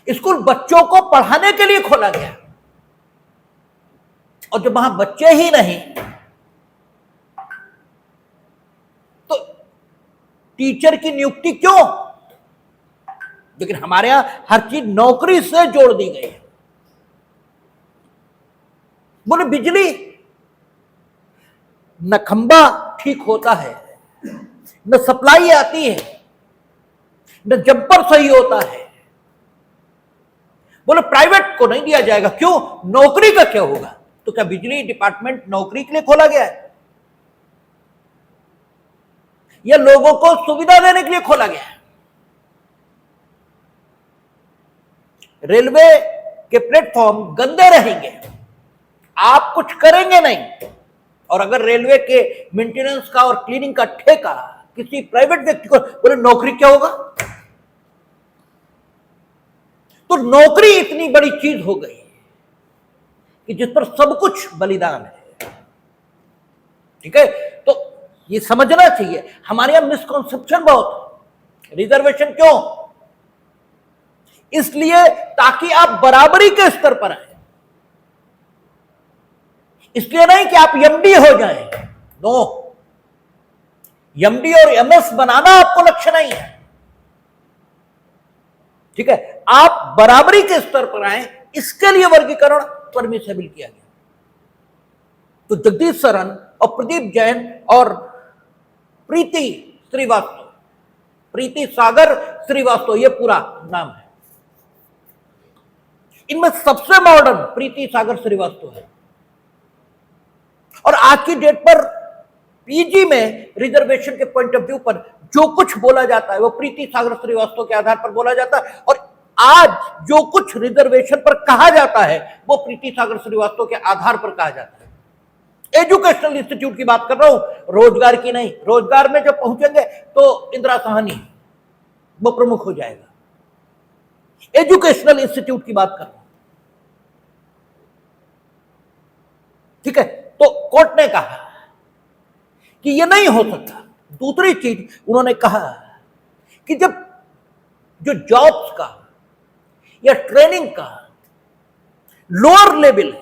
स्कूल बच्चों को पढ़ाने के लिए खोला गया, और जब वहां बच्चे ही नहीं तो टीचर की नियुक्ति क्यों? लेकिन हमारे यहां हर चीज नौकरी से जोड़ दी गई है। बोले बिजली न खंबा ठीक होता है, न सप्लाई आती है, न जंपर सही होता है। बोले प्राइवेट को नहीं दिया जाएगा, क्यों? नौकरी का क्या होगा? तो क्या बिजली डिपार्टमेंट नौकरी के लिए खोला गया है या लोगों को सुविधा देने के लिए खोला गया है? रेलवे के प्लेटफॉर्म गंदे रहेंगे, आप कुछ करेंगे नहीं, और अगर रेलवे के मेंटेनेंस का और क्लीनिंग का ठेका किसी प्राइवेट व्यक्ति को, बोले नौकरी क्या होगा? तो नौकरी इतनी बड़ी चीज हो गई कि जिस पर सब कुछ बलिदान है। ठीक है, तो ये समझना चाहिए। हमारे यहां मिसकॉन्सेप्शन बहुत, रिजर्वेशन क्यों? इसलिए ताकि आप बराबरी के स्तर पर आए, इसलिए नहीं कि आप एमडी हो जाएं। नो, एमडी और एमएस बनाना आपको लक्ष्य नहीं है। ठीक है, आप बराबरी के स्तर पर आए, इसके लिए वर्गीकरण परमिसेबल किया गया। तो जगदीश सरन और प्रदीप जैन और प्रीति श्रीवास्तव, प्रीति सागर श्रीवास्तव, ये पूरा नाम है। इनमें सबसे मॉडर्न प्रीति सागर श्रीवास्तव है, और आज की डेट पर पीजी में रिजर्वेशन के पॉइंट ऑफ व्यू पर जो कुछ बोला जाता है वो प्रीति सागर श्रीवास्तव के आधार पर बोला जाता है, और आज जो कुछ रिजर्वेशन पर कहा जाता है वो प्रीति सागर श्रीवास्तव के आधार पर कहा जाता है। एजुकेशनल इंस्टीट्यूट की बात कर रहा हूं, रोजगार की नहीं। रोजगार में जब पहुंचेंगे तो इंदिरा साहनी वो प्रमुख हो जाएगा। एजुकेशनल इंस्टीट्यूट की बात कर रहा हूं। ठीक है, तो कोर्ट ने कहा कि ये नहीं हो सकता। दूसरी चीज उन्होंने कहा कि जब जो जॉब्स का या ट्रेनिंग का लोअर लेवल,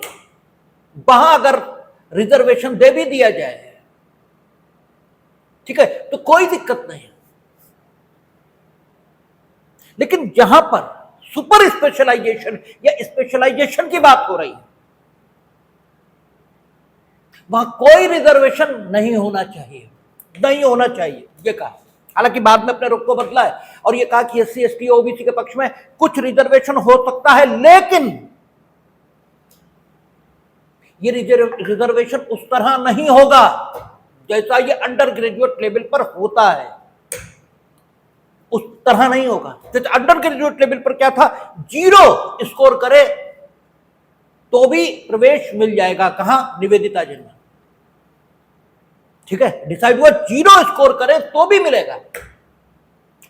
वहां अगर रिजर्वेशन दे भी दिया जाए, ठीक है, तो कोई दिक्कत नहीं है। लेकिन जहां पर सुपर स्पेशलाइजेशन या स्पेशलाइजेशन की बात हो रही है, वहां कोई रिजर्वेशन नहीं होना चाहिए, नहीं होना चाहिए, ये कहा। हालांकि बाद में अपने रुख को बदला है और ये कहा कि एससी एसटी ओबीसी के पक्ष में कुछ रिजर्वेशन हो सकता है, लेकिन ये रिजर्वेशन उस तरह नहीं होगा जैसा ये अंडर ग्रेजुएट लेवल पर होता है, उस तरह नहीं होगा। तो अंडर ग्रेजुएट लेवल पर क्या था, 0 स्कोर करे तो भी प्रवेश मिल जाएगा। कहां? निवेदिता जिन्ना। ठीक है, डिसाइड हुआ 0 स्कोर करे तो भी मिलेगा,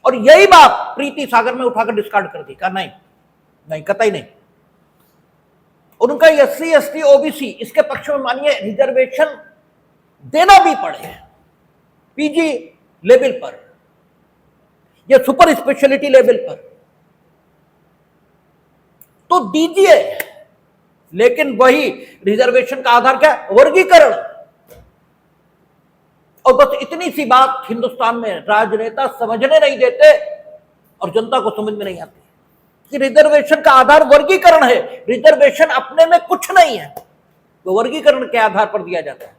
और यही बात प्रीति सागर में उठाकर डिस्कार्ड कर दी। कहा नहीं नहीं, कतई नहीं। उनका एससी एसटी ओबीसी इसके पक्ष में मानिए रिजर्वेशन देना भी पड़े पीजी लेवल पर या सुपर स्पेशलिटी लेवल पर, तो दीजिए, लेकिन वही रिजर्वेशन का आधार क्या? वर्गीकरण। और बस इतनी सी बात हिंदुस्तान में राजनेता समझने नहीं देते और जनता को समझ में नहीं आती कि रिजर्वेशन का आधार वर्गीकरण है। रिजर्वेशन अपने में कुछ नहीं है, वो वर्गीकरण के आधार पर दिया जाता है।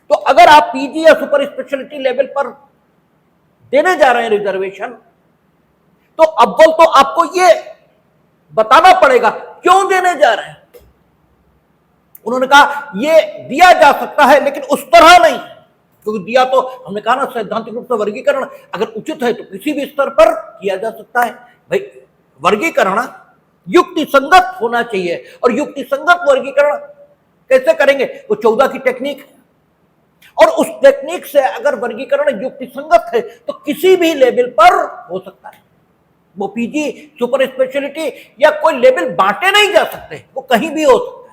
तो अगर आप पीजी या सुपर स्पेशलिटी लेवल पर देने जा रहे हैं रिजर्वेशन, तो अव्वल तो आपको ये बताना पड़ेगा क्यों देने जा रहे हैं। उन्होंने कहा ये दिया जा सकता है लेकिन उस तरह नहीं, क्योंकि दिया तो हमने कहा ना सैद्धांतिक रूप से वर्गीकरण अगर उचित है तो किसी भी स्तर पर किया जा सकता है। भाई वर्गीकरण युक्ति संगत होना चाहिए, और युक्ति संगत वर्गीकरण कैसे करेंगे? वो 14 की टेक्निक है, और उस टेक्निक से अगर वर्गीकरण युक्ति संगत है तो किसी भी लेवल पर हो सकता है। वो पीजी सुपर स्पेशलिटी या कोई लेवल बांटे नहीं जा सकते, वो कहीं भी हो सकता है।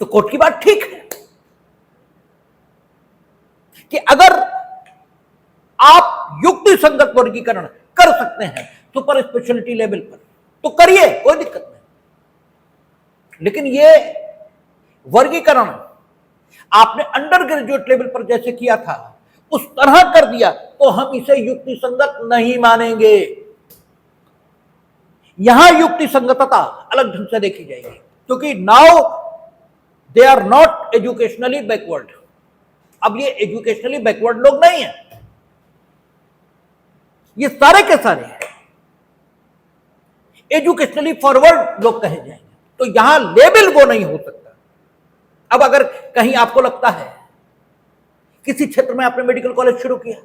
तो कोर्ट की बात ठीक है कि अगर आप युक्ति संगत वर्गीकरण कर सकते हैं सुपर स्पेशलिटी लेवल पर, तो करिए, कोई दिक्कत नहीं। लेकिन ये वर्गीकरण आपने अंडर ग्रेजुएट लेवल पर जैसे किया था उस तरह कर दिया तो हम इसे युक्ति संगत नहीं मानेंगे। यहां युक्ति संगतता अलग ढंग से देखी जाएगी, क्योंकि now they are not educationally backward. अब ये एजुकेशनली बैकवर्ड लोग नहीं है, ये सारे के सारे एजुकेशनली फॉरवर्ड लोग कहे जाएंगे, तो यहां लेवल वो नहीं हो सकता। अब अगर कहीं आपको लगता है किसी क्षेत्र में आपने मेडिकल कॉलेज शुरू किया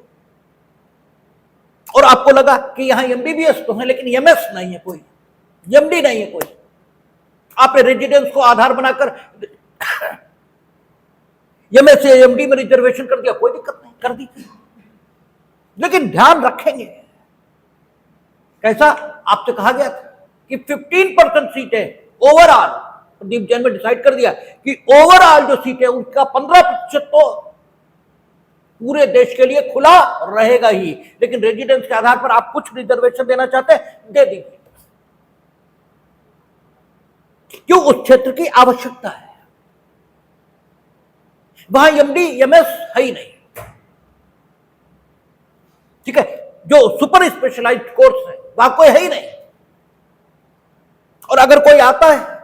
और आपको लगा कि यहां एमबीबीएस तो है लेकिन एमएस नहीं है कोई, एमडी नहीं है कोई, आपने रेजिडेंस को आधार बनाकर एमएस या एमडी में रिजर्वेशन कर दिया, कोई दिक्कत नहीं, कर दी। लेकिन ध्यान रखेंगे कैसा, आपसे कहा गया था कि 15% सीटें ओवरऑल, प्रदीप जैन ने डिसाइड कर दिया कि ओवरऑल जो सीटें उनका 15% तो पूरे देश के लिए खुला रहेगा ही, लेकिन रेजिडेंस के आधार पर आप कुछ रिजर्वेशन देना चाहते हैं दे दीजिए, क्यों, उस क्षेत्र की आवश्यकता है। वहां एमडी एमएस है ही नहीं, ठीक है, जो सुपर स्पेशलाइज्ड कोर्स है वहां कोई है ही नहीं, और अगर कोई आता है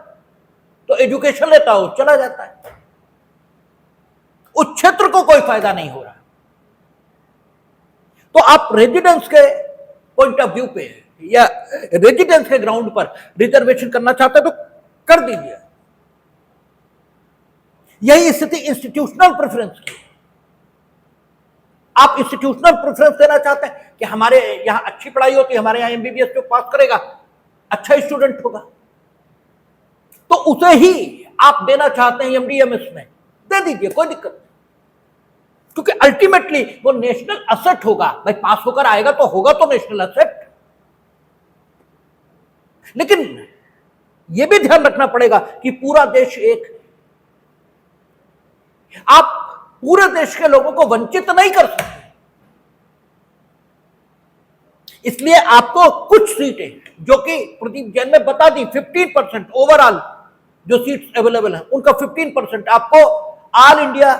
तो एजुकेशन लेता हो चला जाता है, उस क्षेत्र को कोई फायदा नहीं हो रहा। तो आप रेजिडेंस के पॉइंट ऑफ व्यू पे या रेजिडेंस के ग्राउंड पर रिजर्वेशन करना चाहते हैं तो कर दीजिए। यही स्थिति इंस्टीट्यूशनल प्रेफरेंस की। आप इंस्टीट्यूशनल प्रेफरेंस देना चाहते हैं कि हमारे यहां अच्छी पढ़ाई होती है, हमारे यहां एमबीबीएस जो पास करेगा अच्छा स्टूडेंट होगा, तो उसे ही आप देना चाहते हैं एमडीएमएस में, दे दीजिए, कोई दिक्कत नहीं, क्योंकि अल्टीमेटली वो नेशनल असेट होगा। भाई पास होकर आएगा तो होगा तो नेशनल असेट। लेकिन यह भी ध्यान रखना पड़ेगा कि पूरा देश एक, आप पूरे देश के लोगों को वंचित नहीं कर सकते, इसलिए आपको कुछ सीटें जो कि प्रदीप जैन ने बता दी 15% ओवरऑल जो सीट्स अवेलेबल है उनका 15% आपको ऑल इंडिया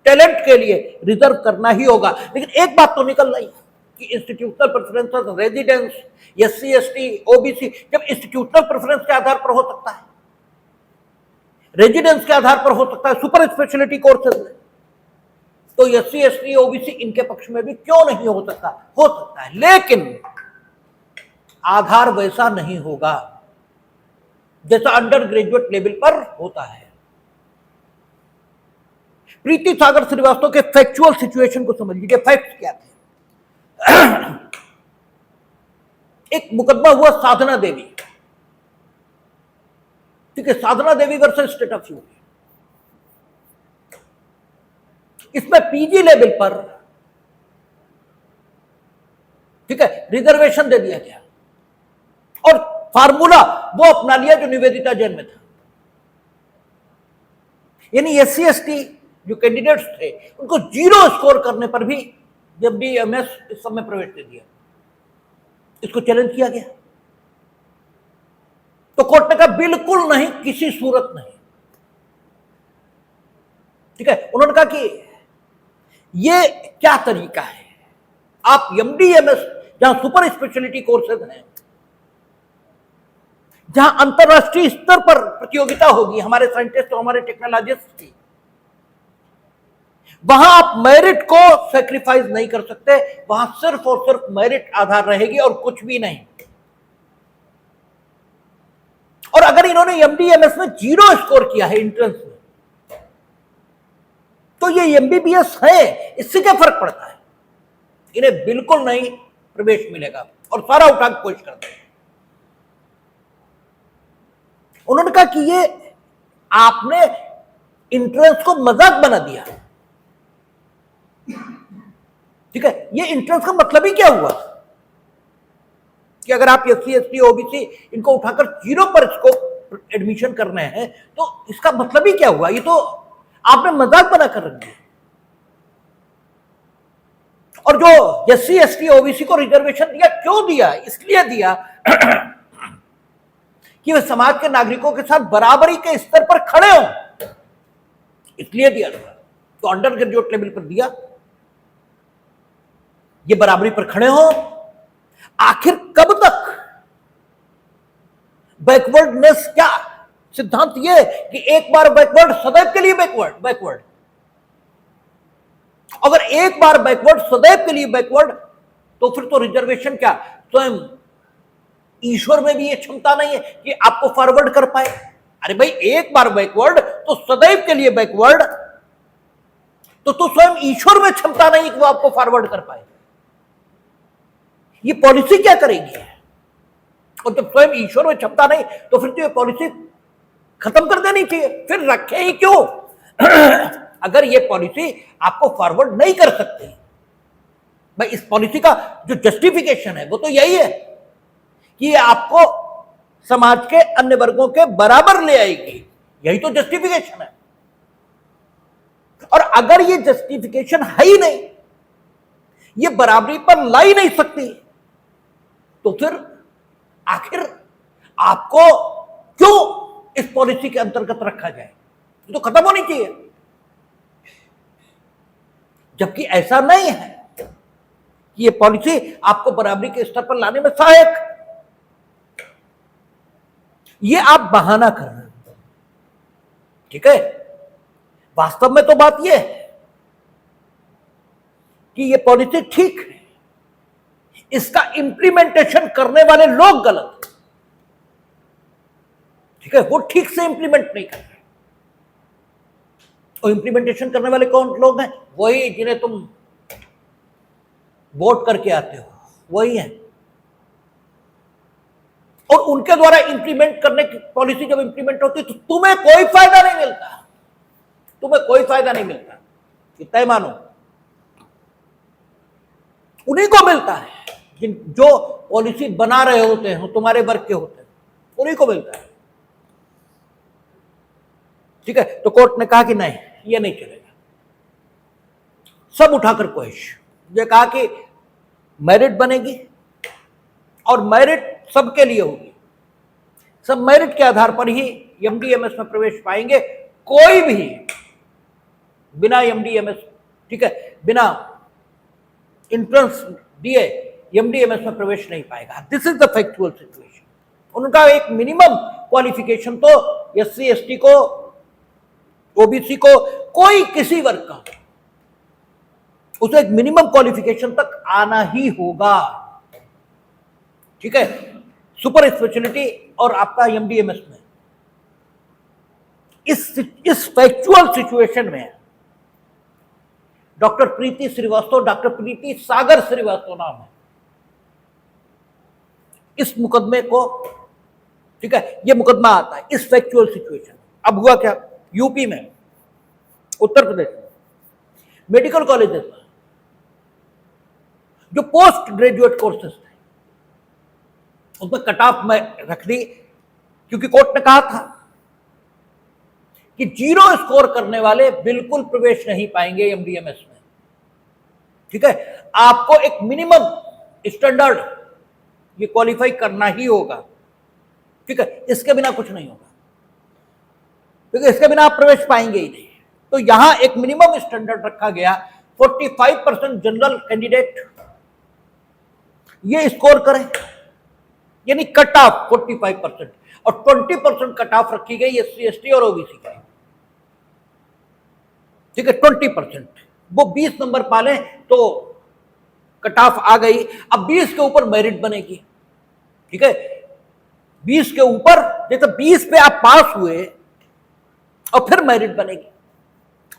टैलेंट के लिए रिजर्व करना ही होगा। लेकिन एक बात तो निकल रही कि institutional preferences, residence, SC ST OBC, जब इंस्टीट्यूशनल प्रेफरेंस के आधार पर हो सकता है, रेजिडेंस के आधार पर हो सकता है सुपर स्पेशलिटी कोर्सेज में, तो एससी एसटी ओबीसी इनके पक्ष में भी क्यों नहीं हो सकता, हो सकता है, लेकिन आधार वैसा नहीं होगा जैसा अंडर ग्रेजुएट लेवल पर होता है। प्रीति सागर श्रीवास्तव के फैक्चुअल सिचुएशन को समझ लीजिए, फैक्ट्स क्या थे। एक मुकदमा हुआ साधना देवी, ठीक है, साधना देवी वर्सेस स्टेट ऑफ यूपी। इसमें पीजी लेवल पर, ठीक है, रिजर्वेशन दे दिया गया और फार्मूला वो अपना लिया जो निवेदिता जैन में था, यानी एससी एसटी जो कैंडिडेट्स थे उनको 0 स्कोर करने पर भी जब भी एमएस इस सब में प्रवेश दे दिया। इसको चैलेंज किया गया तो कोर्ट ने कहा बिल्कुल नहीं, किसी सूरत नहीं, ठीक है। उन्होंने कहा कि ये क्या तरीका है, आप एमडीएमएस जहां सुपर स्पेशलिटी कोर्सेज हैं, जहां अंतरराष्ट्रीय स्तर पर प्रतियोगिता होगी हमारे साइंटिस्ट और हमारे टेक्नोलॉजिस्ट की, वहां आप मेरिट को सैक्रिफाइस नहीं कर सकते, वहां सिर्फ और सिर्फ मेरिट आधार रहेगी और कुछ भी नहीं। और अगर इन्होंने एमडीएमएस में 0 स्कोर किया है एंट्रेंस में, तो ये एमबीबीएस है, इससे क्या फर्क पड़ता है, इन्हें बिल्कुल नहीं प्रवेश मिलेगा और सारा उठा के कोशिश करते हैं। उन्होंने कहा कि ये आपने एंट्रेंस को मजाक बना दिया, ठीक है। ये एंट्रेंस का मतलब ही क्या हुआ कि अगर आप एससी एसटी ओबीसी इनको उठाकर 0 पर इसको एडमिशन करने हैं तो इसका मतलब ही क्या हुआ, ये तो आपने मजाक बना कर रख दिया। और जो एससी एसटी ओबीसी को रिजर्वेशन दिया, क्यों दिया? इसलिए दिया कि वे समाज के नागरिकों के साथ बराबरी के स्तर पर खड़े हों, इसलिए दिया। तो अंडर ग्रेजुएट लेवल पर दिया, ये बराबरी पर खड़े हो। आखिर कब तक? बैकवर्डनेस क्या सिद्धांत? ये कि एक बार बैकवर्ड सदैव के लिए बैकवर्ड। अगर एक बार बैकवर्ड सदैव के लिए बैकवर्ड, तो फिर तो रिजर्वेशन क्या, स्वयं ईश्वर में भी ये क्षमता नहीं है कि आपको फॉरवर्ड कर पाए। अरे भाई, एक बार बैकवर्ड तो सदैव के लिए बैकवर्ड, तो स्वयं ईश्वर में क्षमता नहीं कि वो आपको फॉरवर्ड कर पाए। ये पॉलिसी क्या करेगी? और जब स्वयं ईश्वर में क्षमता नहीं, तो फिर तो ये पॉलिसी खत्म कर देनी चाहिए, फिर रखे ही क्यों? अगर ये पॉलिसी आपको फॉरवर्ड नहीं कर सकती, भाई इस पॉलिसी का जो जस्टिफिकेशन है वो तो यही है कि ये आपको समाज के अन्य वर्गों के बराबर ले आएगी, यही तो जस्टिफिकेशन है। और अगर ये जस्टिफिकेशन है ही नहीं, ये बराबरी पर ला ही नहीं सकती, तो फिर आखिर आपको क्यों इस पॉलिसी के अंतर्गत रखा जाए? ये तो खत्म होनी चाहिए। जबकि ऐसा नहीं है कि ये पॉलिसी आपको बराबरी के स्तर पर लाने में सहायक, ये आप बहाना कर रहे हैं। ठीक है, वास्तव में तो बात यह है कि ये पॉलिसी ठीक है, इसका इंप्लीमेंटेशन करने वाले लोग गलत। ठीक है, वो ठीक से इंप्लीमेंट नहीं कर रहे। और इंप्लीमेंटेशन करने वाले कौन लोग हैं? वही जिन्हें तुम वोट करके आते हो, वही है। और उनके द्वारा इंप्लीमेंट करने की पॉलिसी जब इंप्लीमेंट होती है तो तुम्हें कोई फायदा नहीं मिलता, तुम्हें कोई फायदा नहीं मिलता, तय मानो। उन्हीं को मिलता है जो पॉलिसी बना रहे होते हैं, तुम्हारे वर्ग के होते हैं, उन्हीं को मिलता है। ठीक है, तो कोर्ट ने कहा कि नहीं, ये नहीं चलेगा। सब उठाकर कोशिश, ये कहा कि मेरिट बनेगी और मेरिट सबके लिए होगी, सब मेरिट के आधार पर ही एमडीएमएस में प्रवेश पाएंगे। कोई भी बिना एमडीएमएस, ठीक है, बिना एंट्रेंस दिए एमडीएमएस में प्रवेश नहीं पाएगा। This is the factual situation. उनका एक मिनिमम क्वालिफिकेशन तो एससी एसटी को, ओबीसी को, कोई किसी वर्ग का, उसे एक मिनिमम क्वालिफिकेशन तक आना ही होगा। ठीक है, सुपर स्पेशलिटी और आपका एमडीएमएस में इस फैक्चुअल सिचुएशन में डॉक्टर प्रीति श्रीवास्तव, डॉक्टर प्रीति सागर श्रीवास्तव नाम है, इस मुकदमे को, ठीक है, यह मुकदमा आता है इस फैक्चुअल सिचुएशन। अब हुआ क्या? यूपी में, उत्तर प्रदेश में मेडिकल कॉलेजेस में जो पोस्ट ग्रेजुएट कोर्सेस थे, उसमें कट ऑफ में रख दी, क्योंकि कोर्ट ने कहा था कि 0 स्कोर करने वाले बिल्कुल प्रवेश नहीं पाएंगे एमडीएमएस में। ठीक है, आपको एक मिनिमम स्टैंडर्ड ये क्वालिफाई करना ही होगा। ठीक है, इसके बिना कुछ नहीं होगा, क्योंकि इसके बिना आप प्रवेश पाएंगे ही नहीं। तो यहां एक मिनिमम स्टैंडर्ड रखा गया, 45% जनरल कैंडिडेट ये स्कोर करें, यानी कट ऑफ 45%, और 20% कट ऑफ रखी गई एससी एसटी और ओबीसी की। ठीक है, 20%, वो 20 नंबर पाले तो कट ऑफ आ गई। अब 20 के ऊपर मेरिट बनेगी। ठीक है, 20 के ऊपर, जैसे 20 पे आप पास हुए और फिर मेरिट बनेगी,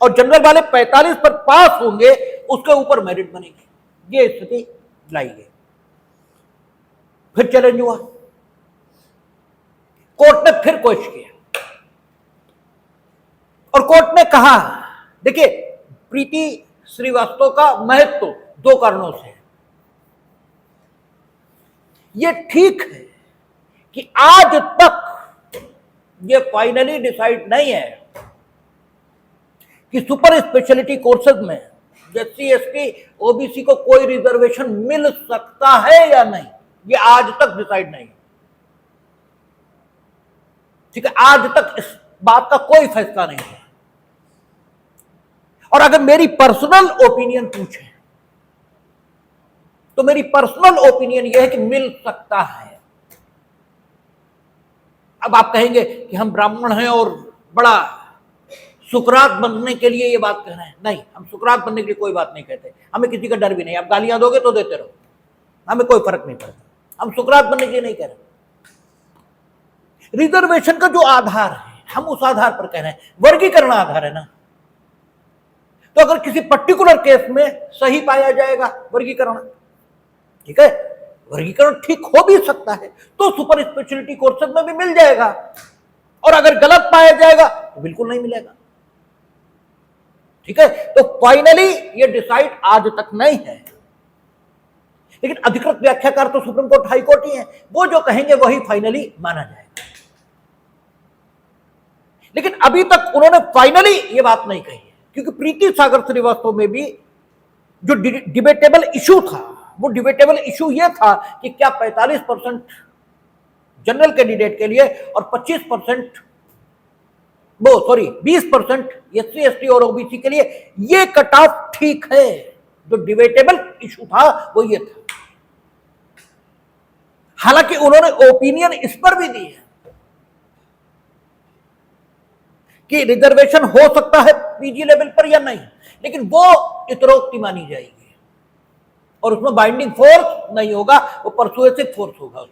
और जनरल वाले 45 पर पास होंगे, उसके ऊपर मेरिट बनेगी। ये स्थिति लाई गई। फिर चैलेंज हुआ, कोर्ट ने फिर कोशिश किया, और कोर्ट ने कहा, देखिए प्रीति श्रीवास्तव का महत्व 2 कारणों से है। ये ठीक है कि आज तक ये फाइनली डिसाइड नहीं है कि सुपर स्पेशलिटी कोर्सेज में एससी एसटी ओबीसी को कोई रिजर्वेशन मिल सकता है या नहीं, ये आज तक डिसाइड नहीं। ठीक है, आज तक इस बात का कोई फैसला नहीं है। और अगर मेरी पर्सनल ओपिनियन पूछे तो मेरी पर्सनल ओपिनियन यह है कि मिल सकता है। अब आप कहेंगे कि हम ब्राह्मण हैं और बड़ा सुकरात बनने के लिए ये बात कह रहे हैं। नहीं, हम सुकरात बनने के लिए कोई बात नहीं कहते, हमें किसी का डर भी नहीं। आप गालियां दोगे तो देते रहो, हमें कोई फर्क नहीं पड़ता। हम सुकरात बनने के लिए नहीं कह रहे। रिजर्वेशन का जो आधार है, हम उस आधार पर कह रहे हैं, वर्गीकरण आधार है ना। तो अगर किसी पर्टिकुलर केस में सही पाया जाएगा वर्गीकरण, ठीक है, वर्गीकरण ठीक हो भी सकता है, तो सुपर स्पेशलिटी कोर्सेज में भी मिल जाएगा। और अगर गलत पाया जाएगा तो बिल्कुल नहीं मिलेगा। ठीक है, तो फाइनली ये डिसाइड आज तक नहीं है, लेकिन अधिकृत व्याख्याकार तो सुप्रीम कोर्ट, हाई कोर्ट ही है। वो जो कहेंगे वही फाइनली माना जाएगा। लेकिन अभी तक उन्होंने फाइनली ये बात नहीं कही है, क्योंकि प्रीति सागर श्रीवास्तव में भी जो डिबेटेबल इशू था, वो डिबेटेबल इशू ये था कि क्या 45% जनरल कैंडिडेट के लिए और 25% 20% एससी एसटी और ओबीसी के लिए ये कट ऑफ ठीक है। जो डिबेटेबल इशू था वो ये था। हालांकि उन्होंने ओपिनियन इस पर भी दी है कि रिजर्वेशन हो सकता है पीजी लेवल पर या नहीं, लेकिन वो इतरोक्ति मानी जाएगी और उसमें बाइंडिंग फोर्स नहीं होगा, वो परसुएसिव फोर्स होगा।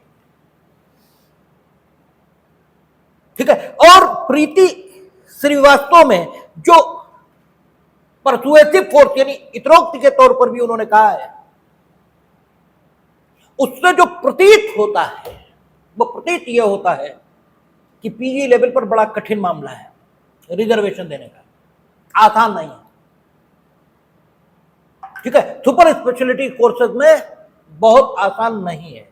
ठीक है, और प्रीति श्रीवास्तव में जो परसुएसिव फोर्स यानी इतरोक्ति के तौर पर भी उन्होंने कहा है, उससे जो प्रतीत होता है वो प्रतीत यह होता है कि पीजी लेवल पर बड़ा कठिन मामला है रिजर्वेशन देने का, आसान नहीं है। ठीक है, सुपर स्पेशलिटी कोर्सेज में बहुत आसान नहीं है।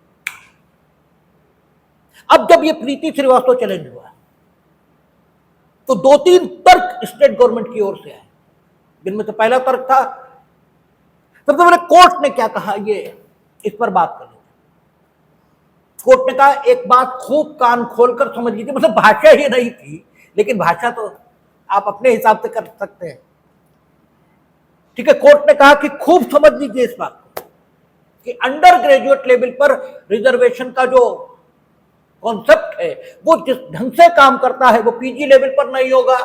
अब जब ये प्रीति श्रीवास्तव चैलेंज हुआ तो 2-3 तर्क स्टेट गवर्नमेंट की ओर से आए, जिनमें से पहला तर्क था, सबसे पहले कोर्ट ने क्या कहा, ये इस पर बात कर लो। कोर्ट ने कहा एक बात खूब कान खोलकर समझ लीजिए, मतलब भाषा ही नहीं थी, लेकिन भाषा तो आप अपने हिसाब से कर सकते हैं। ठीक है, कोर्ट ने कहा कि खूब समझ लीजिए इस बात को कि अंडर ग्रेजुएट लेवल पर रिजर्वेशन का जो कॉन्सेप्ट है वो जिस ढंग से काम करता है वो पीजी लेवल पर नहीं होगा।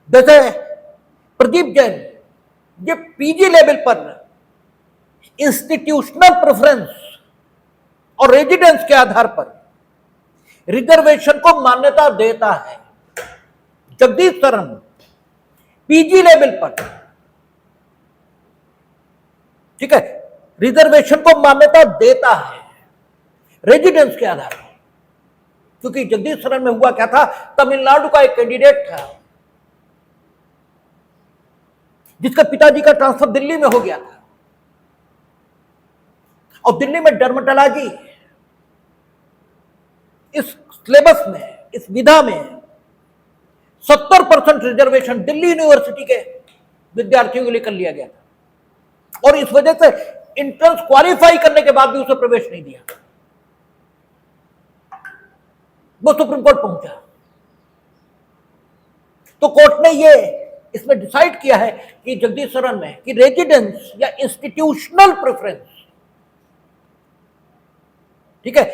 जैसे प्रदीप जैन ये पीजी लेवल पर इंस्टीट्यूशनल प्रेफरेंस और रेजिडेंस के आधार पर रिजर्वेशन को मान्यता देता है। जगदीश शरण पीजी लेवल पर, ठीक है, रिजर्वेशन को मान्यता देता है रेजिडेंस के आधार पर। क्योंकि जगदीश शरण में हुआ क्या था, तमिलनाडु का एक कैंडिडेट था जिसका पिताजी का ट्रांसफर दिल्ली में हो गया था, और दिल्ली में डर्मेटोलॉजी इस सिलेबस में, इस विधा में 70% रिजर्वेशन दिल्ली यूनिवर्सिटी के विद्यार्थियों के लिए कर लिया गया था, और इस वजह से एंट्रेंस क्वालिफाई करने के बाद भी उसे प्रवेश नहीं दिया। वो सुप्रीम कोर्ट पहुंचा, तो कोर्ट ने ये इसमें डिसाइड किया है कि जगदीश शरण में कि रेजिडेंस या इंस्टीट्यूशनल प्रेफरेंस, ठीक है,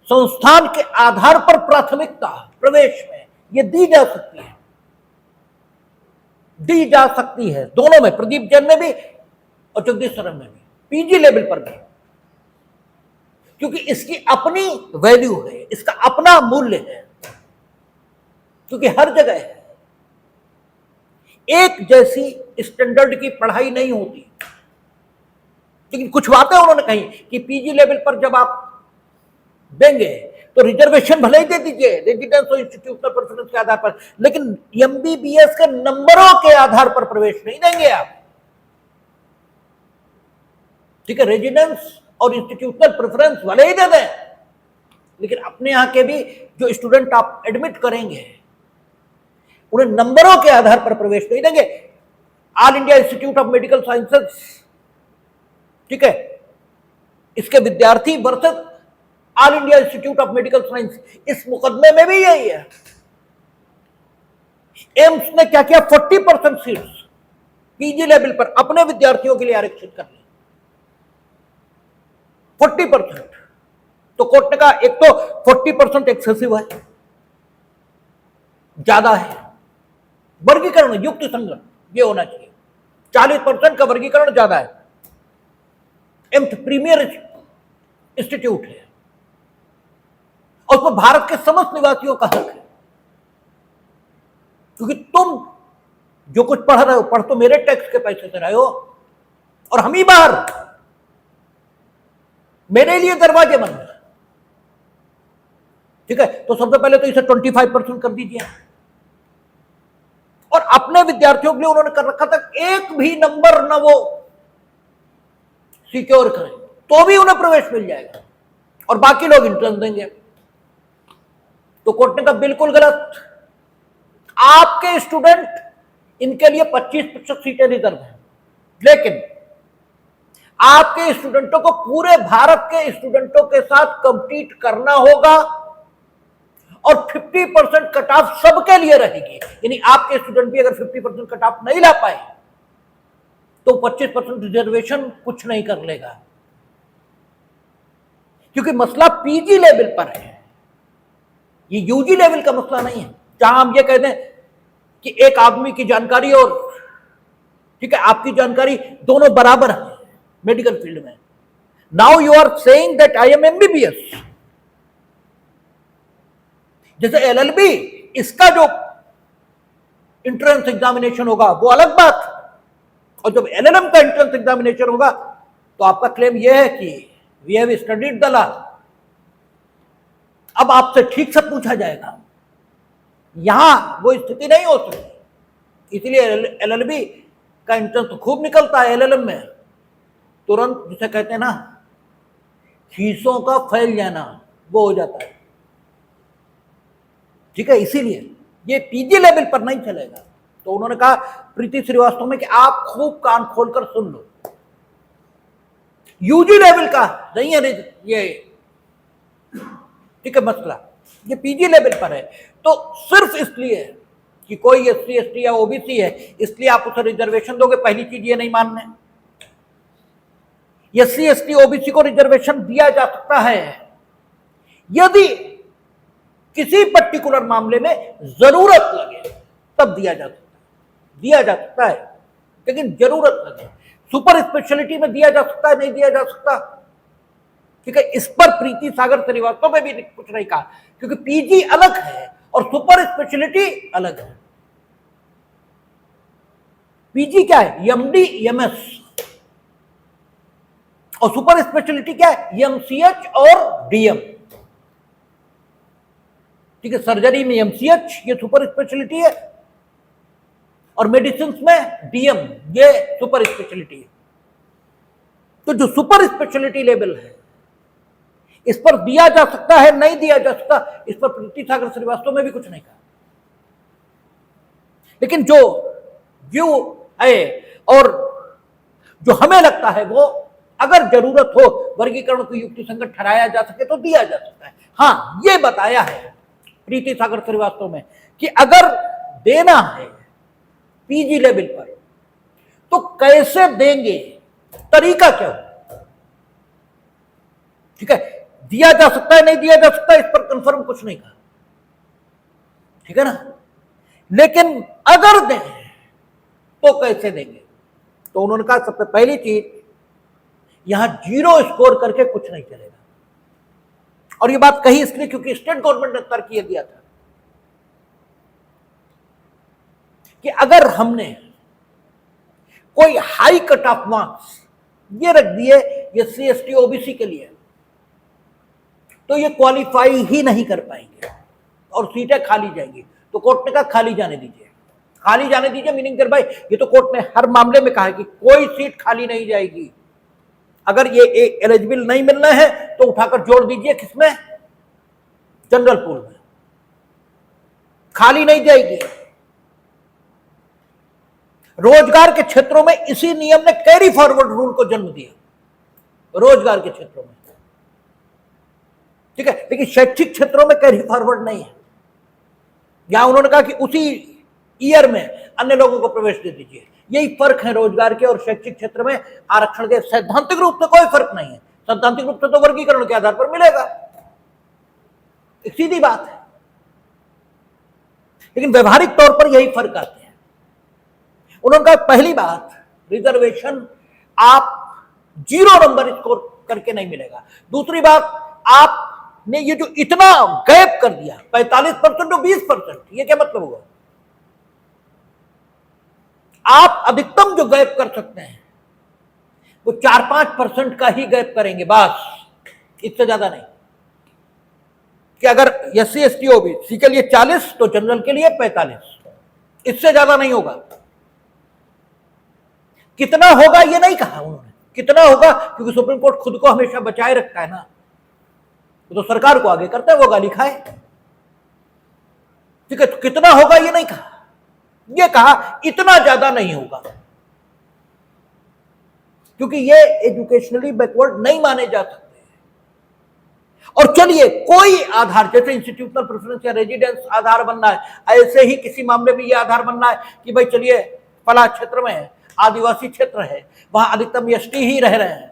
संस्थान के आधार पर प्राथमिकता प्रवेश में ये दी जा सकती है दोनों में, प्रदीप जैन में भी और जगदीश शरण में भी, पीजी लेवल पर भी, क्योंकि इसकी अपनी वैल्यू है, इसका अपना मूल्य है, क्योंकि हर जगह है एक जैसी स्टैंडर्ड की पढ़ाई नहीं होती। लेकिन कुछ बातें उन्होंने कही कि पीजी लेवल पर जब आप देंगे तो रिजर्वेशन भले ही दे दीजिए रेजिडेंस और इंस्टीट्यूशनल प्रेफरेंस के आधार पर, लेकिन एमबीबीएस के नंबरों के आधार पर प्रवेश नहीं देंगे आप। ठीक है, रेजिडेंस और इंस्टीट्यूशनल प्रेफरेंस भले ही दे दें, लेकिन अपने यहां के भी जो स्टूडेंट आप एडमिट करेंगे उन्हें नंबरों के आधार पर प्रवेश नहीं देंगे। All India institute of medical sciences, ठीक है, इसके विद्यार्थी versus all India institute of medical science, इस मुकदमे में भी यही है। एम्स ने क्या किया, 40% सीट्स पीजी लेवल पर अपने विद्यार्थियों के लिए आरक्षित कर ली, 40%। तो कोर्ट ने कहा एक तो 40% एक्सेसिव है, ज्यादा है, वर्गीकरण युक्त संगत ये होना चाहिए, 40% का वर्गीकरण ज्यादा है। एम्स प्रीमियर इंस्टीट्यूट है और उसमें भारत के समस्त निवासियों का हक है, क्योंकि तुम जो कुछ पढ़ रहे हो, पढ़ तो मेरे टैक्स के पैसे से रहे हो, और हम ही बाहर, मेरे लिए दरवाजे बंद, ठीक है। तो सबसे पहले तो इसे 25% कर दीजिए, और अपने विद्यार्थियों के लिए उन्होंने कर रखा था एक भी नंबर ना वो सिक्योर करें तो भी उन्हें प्रवेश मिल जाएगा, और बाकी लोग इंट्रेंस देंगे। तो कोर्ट ने कहा बिल्कुल गलत, आपके स्टूडेंट, इनके लिए 25% सीटें रिजर्व हैं, लेकिन आपके स्टूडेंटों को पूरे भारत के स्टूडेंटों के साथ कंपीट करना होगा, और 50% कट ऑफ सबके लिए रहेगी। यानी आपके स्टूडेंट भी अगर 50% कट ऑफ नहीं ला पाए तो 25% रिजर्वेशन कुछ नहीं कर लेगा, क्योंकि मसला पीजी लेवल पर है, ये यूजी लेवल का मसला नहीं है, जहां हम ये कहते हैं कि एक आदमी की जानकारी और, ठीक है, आपकी जानकारी दोनों बराबर है मेडिकल फील्ड में। Now you are saying that I am MBBS, जैसे एलएलबी, इसका जो एंट्रेंस एग्जामिनेशन होगा वो अलग बात, और जब एलएलएम का एंट्रेंस एग्जामिनेशन होगा तो आपका क्लेम यह है कि we have studied the law. अब आपसे ठीक से पूछा जाएगा, यहां वो स्थिति नहीं हो सकती, इसलिए एलएलबी का एंट्रेंस तो खूब निकलता है, एलएलएम में तुरंत जिसे कहते हैं ना फीसों का फैल जाना, वो हो जाता है, ठीक है। इसीलिए ये पीजी लेवल पर नहीं चलेगा। तो उन्होंने कहा प्रीति श्रीवास्तव में कि आप खूब कान खोलकर सुन लो, यूजी लेवल का नहीं है ये, ठीक है, मसला ये पीजी लेवल पर है। तो सिर्फ इसलिए कि कोई एससी एसटी या ओबीसी है इसलिए आप उसे रिजर्वेशन दोगे, पहली चीज ये नहीं मानना है। एससी एसटी ओबीसी को रिजर्वेशन दिया जा सकता है यदि किसी पर्टिकुलर मामले में जरूरत लगे, तब दिया जा सकता है, लेकिन जरूरत लगे। सुपर स्पेशलिटी में दिया जा सकता है, नहीं दिया जा सकता, ठीक है। इस पर प्रीति सागर श्रीवास्तव में भी कुछ नहीं कहा, क्योंकि पीजी अलग है और सुपर स्पेशलिटी अलग है। पीजी क्या है, एमडी एमएस, और सुपर स्पेशलिटी क्या है, एमसीएच और डीएम, ठीक है। सर्जरी में एमसीएच ये सुपर स्पेशलिटी है, और मेडिसिन में डीएम ये सुपर स्पेशलिटी है। तो जो सुपर स्पेशलिटी लेवल है इस पर दिया जा सकता है, नहीं दिया जा सकता, इस पर प्रीति सागर श्रीवास्तव में भी कुछ नहीं कहा। लेकिन जो है और जो हमें लगता है वो अगर जरूरत हो वर्गीकरण को युक्ति संगत ठहराया जा सके तो दिया जा सकता है। हाँ, ये बताया है प्रीति सागर श्रीवास्तव में कि अगर देना है पीजी लेवल पर तो कैसे देंगे, तरीका क्या हो, ठीक है। दिया जा सकता है, नहीं दिया जा सकता, इस पर कंफर्म कुछ नहीं कहा, ठीक है ना। लेकिन अगर दें तो कैसे देंगे, तो उन्होंने कहा सबसे पहली चीज यहां 0 स्कोर करके कुछ नहीं चलेगा। और ये बात कही इसलिए क्योंकि स्टेट गवर्नमेंट ने तर्क ये दिया था कि अगर हमने कोई हाई कट ऑफ मार्क्स ये रख दिए एससी एसटी ओबीसी के लिए तो ये क्वालिफाई ही नहीं कर पाएंगे और सीटें खाली जाएंगी। तो कोर्ट ने कहा खाली जाने दीजिए, खाली जाने दीजिए, मीनिंग देयर भाई ये तो कोर्ट ने हर मामले में कहा है कि कोई सीट खाली नहीं जाएगी। अगर ये एलिजिबल नहीं मिलना है तो उठाकर जोड़ दीजिए किसमें, जनरल पूल में, खाली नहीं जाएगी। रोजगार के क्षेत्रों में इसी नियम ने कैरी फॉरवर्ड रूल को जन्म दिया, रोजगार के क्षेत्रों में, ठीक है। लेकिन शैक्षिक क्षेत्रों में कैरी फॉरवर्ड नहीं है। यहां उन्होंने कहा कि उसी ईयर में अन्य लोगों को प्रवेश दे दीजिए। यही फर्क है रोजगार के और शैक्षिक क्षेत्र में आरक्षण के। सैद्धांतिक रूप से कोई फर्क नहीं है, सैद्धांतिक रूप से तो वर्गीकरण के आधार पर मिलेगा, एक सीधी बात है। लेकिन व्यवहारिक तौर पर यही फर्क आते हैं। उन्होंने कहा पहली बात, रिजर्वेशन आप 0 नंबर स्कोर करके नहीं मिलेगा। दूसरी बात, आपने ये जो इतना गैप कर दिया 45% और 20%, ये क्या मतलब हुआ? आप अधिकतम जो गैप कर सकते हैं वो 4-5% का ही गैप करेंगे, बस, इससे ज्यादा नहीं। कि अगर SC ST OBC के लिए 40 तो जनरल के लिए 45, इससे ज्यादा नहीं होगा। कितना होगा ये नहीं कहा उन्होंने, कितना होगा, क्योंकि सुप्रीम कोर्ट खुद को हमेशा बचाए रखता है ना, तो सरकार को आगे करता है, वो गाली खाए, ठीक है। तो कितना होगा ये नहीं कहा, ये कहा इतना ज्यादा नहीं होगा, क्योंकि ये एजुकेशनली बैकवर्ड नहीं माने जा सकते। और चलिए कोई आधार, जैसे इंस्टीट्यूशनल प्रेफरेंस या रेजिडेंस आधार बनना है, ऐसे ही किसी मामले में ये आधार बनना है कि भाई चलिए फला क्षेत्र में है, आदिवासी क्षेत्र है, वहां अधिकतम ST ही रह रहे हैं,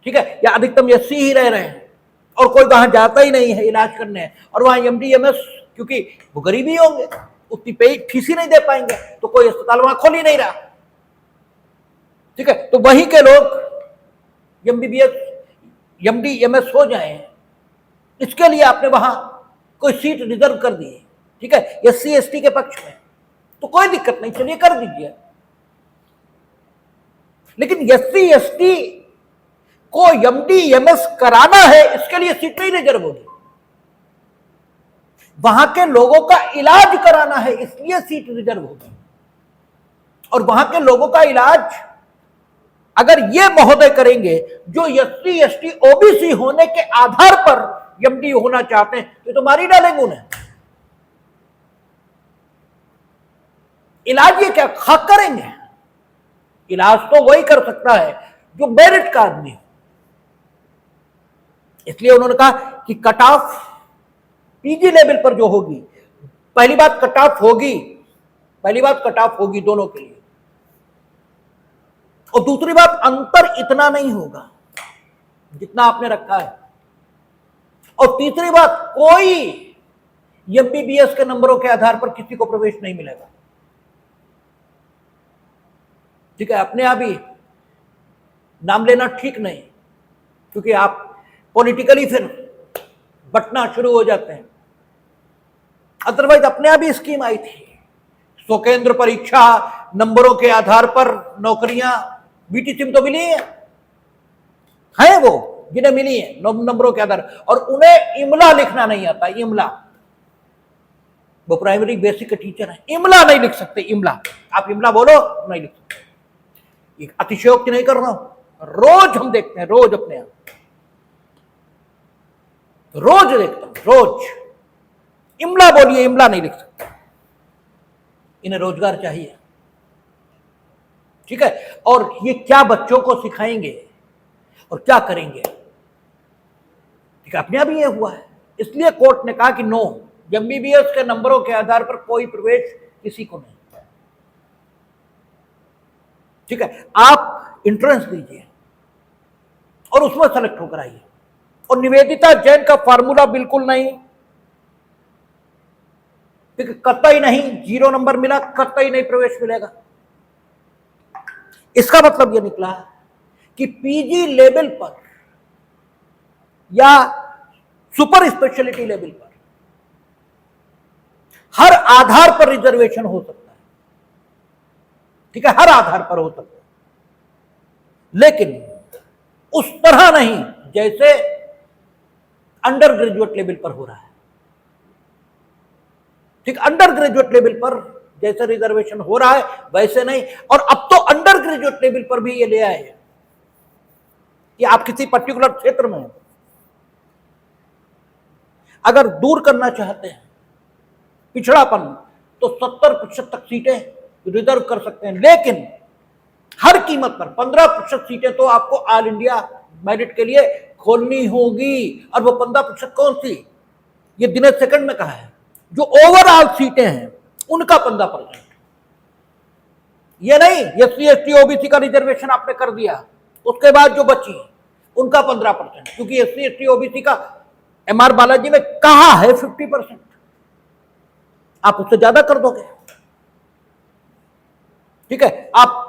ठीक है, या अधिकतम SC ही रह रहे हैं और कोई वहां जाता ही नहीं है इलाज करने, और वहां MD MS, क्योंकि वो गरीब ही होंगे, उतनी फीस ही नहीं दे पाएंगे, तो कोई अस्पताल वहां खोल ही नहीं रहा, ठीक है। तो वहीं के लोग MBBS MD MS हो जाए, इसके लिए आपने वहां कोई सीट रिजर्व कर दी, ठीक है, SC ST के पक्ष में, तो कोई दिक्कत नहीं, चलिए कर दीजिए। लेकिन SC ST को MD MS कराना है, इसके लिए सीट नहीं रिजर्व होगी। वहां के लोगों का इलाज कराना है, इसलिए सीट रिजर्व होगी। और वहां के लोगों का इलाज अगर ये महोदय करेंगे जो SC ST OBC होने के आधार पर MD होना चाहते हैं, तो मारी डालेंगे उन्हें। इलाज ये क्या खाक करेंगे? इलाज तो वही कर सकता है जो मेरिट का आदमी हो। इसलिए उन्होंने कहा कि कट ऑफ PG लेवल पर जो होगी, पहली बात कट ऑफ होगी, पहली बात कट ऑफ होगी दोनों के लिए, और दूसरी बात अंतर इतना नहीं होगा जितना आपने रखा है, और तीसरी बात कोई MBBS के नंबरों के आधार पर किसी को प्रवेश नहीं मिलेगा, ठीक है। अपने आप ही नाम लेना ठीक नहीं, क्योंकि आप पॉलिटिकली फिर बटना शुरू हो जाते हैं। अदरवाइज अपने आप ही स्कीम आई थी, स्वकेंद्र परीक्षा नंबरों के आधार पर नौकरियां, BT सिम तो मिली है वो जिन्हें मिली है नंबरों के आधार, और उन्हें इमला लिखना नहीं आता, इमला, वो प्राइमरी बेसिक के टीचर है, इमला नहीं लिख सकते, इमला, आप इमला बोलो नहीं लिख सकते। अतिशयोक्ति नहीं कर रहा हूं, रोज हम देखते हैं, रोज अपने आप रोज देखता हूं, रोज इमला बोलिए, इमला नहीं लिख सकते। इन्हें रोजगार चाहिए, ठीक है। और ये क्या बच्चों को सिखाएंगे और क्या करेंगे, ठीक है, अपने आप ही ये हुआ है। इसलिए कोर्ट ने कहा कि नो, MBBS के नंबरों के आधार पर कोई प्रवेश किसी को नहीं, ठीक है। आप इंट्रेंस दीजिए और उसमें सेलेक्ट होकर आइए। और निवेदिता जैन का फार्मूला बिल्कुल नहीं, कतई नहीं, 0 नंबर मिला, कतई नहीं प्रवेश मिलेगा। इसका मतलब यह निकला कि PG लेवल पर या सुपर स्पेशलिटी लेवल पर हर आधार पर रिजर्वेशन हो सकता है, ठीक है, हर आधार पर हो सकता है, लेकिन उस तरह नहीं जैसे अंडर ग्रेजुएट लेवल पर हो रहा है, ठीक, अंडर ग्रेजुएट लेवल पर जैसे रिजर्वेशन हो रहा है वैसे नहीं। और अब तो अंडर ग्रेजुएट लेवल पर भी ये ले आए हैं कि आप किसी पर्टिकुलर क्षेत्र में अगर दूर करना चाहते हैं पिछड़ापन, तो 70% तक सीटें रिजर्व कर सकते हैं, लेकिन हर कीमत पर 15% सीटें तो आपको ऑल इंडिया मेरिट के लिए खोलनी होगी। और वो 15% कौन सी, ये दिनेश सेकंड में कहा है, जो ओवरऑल सीटें हैं उनका 15%। ये नहीं एससी एसटी ओबीसी का रिजर्वेशन आपने कर दिया, उसके बाद जो बची उनका 15%, क्योंकि एससी एसटी ओबीसी का एमआर बालाजी में कहा है 50%, आप उससे ज्यादा कर दोगे, ठीक है, आप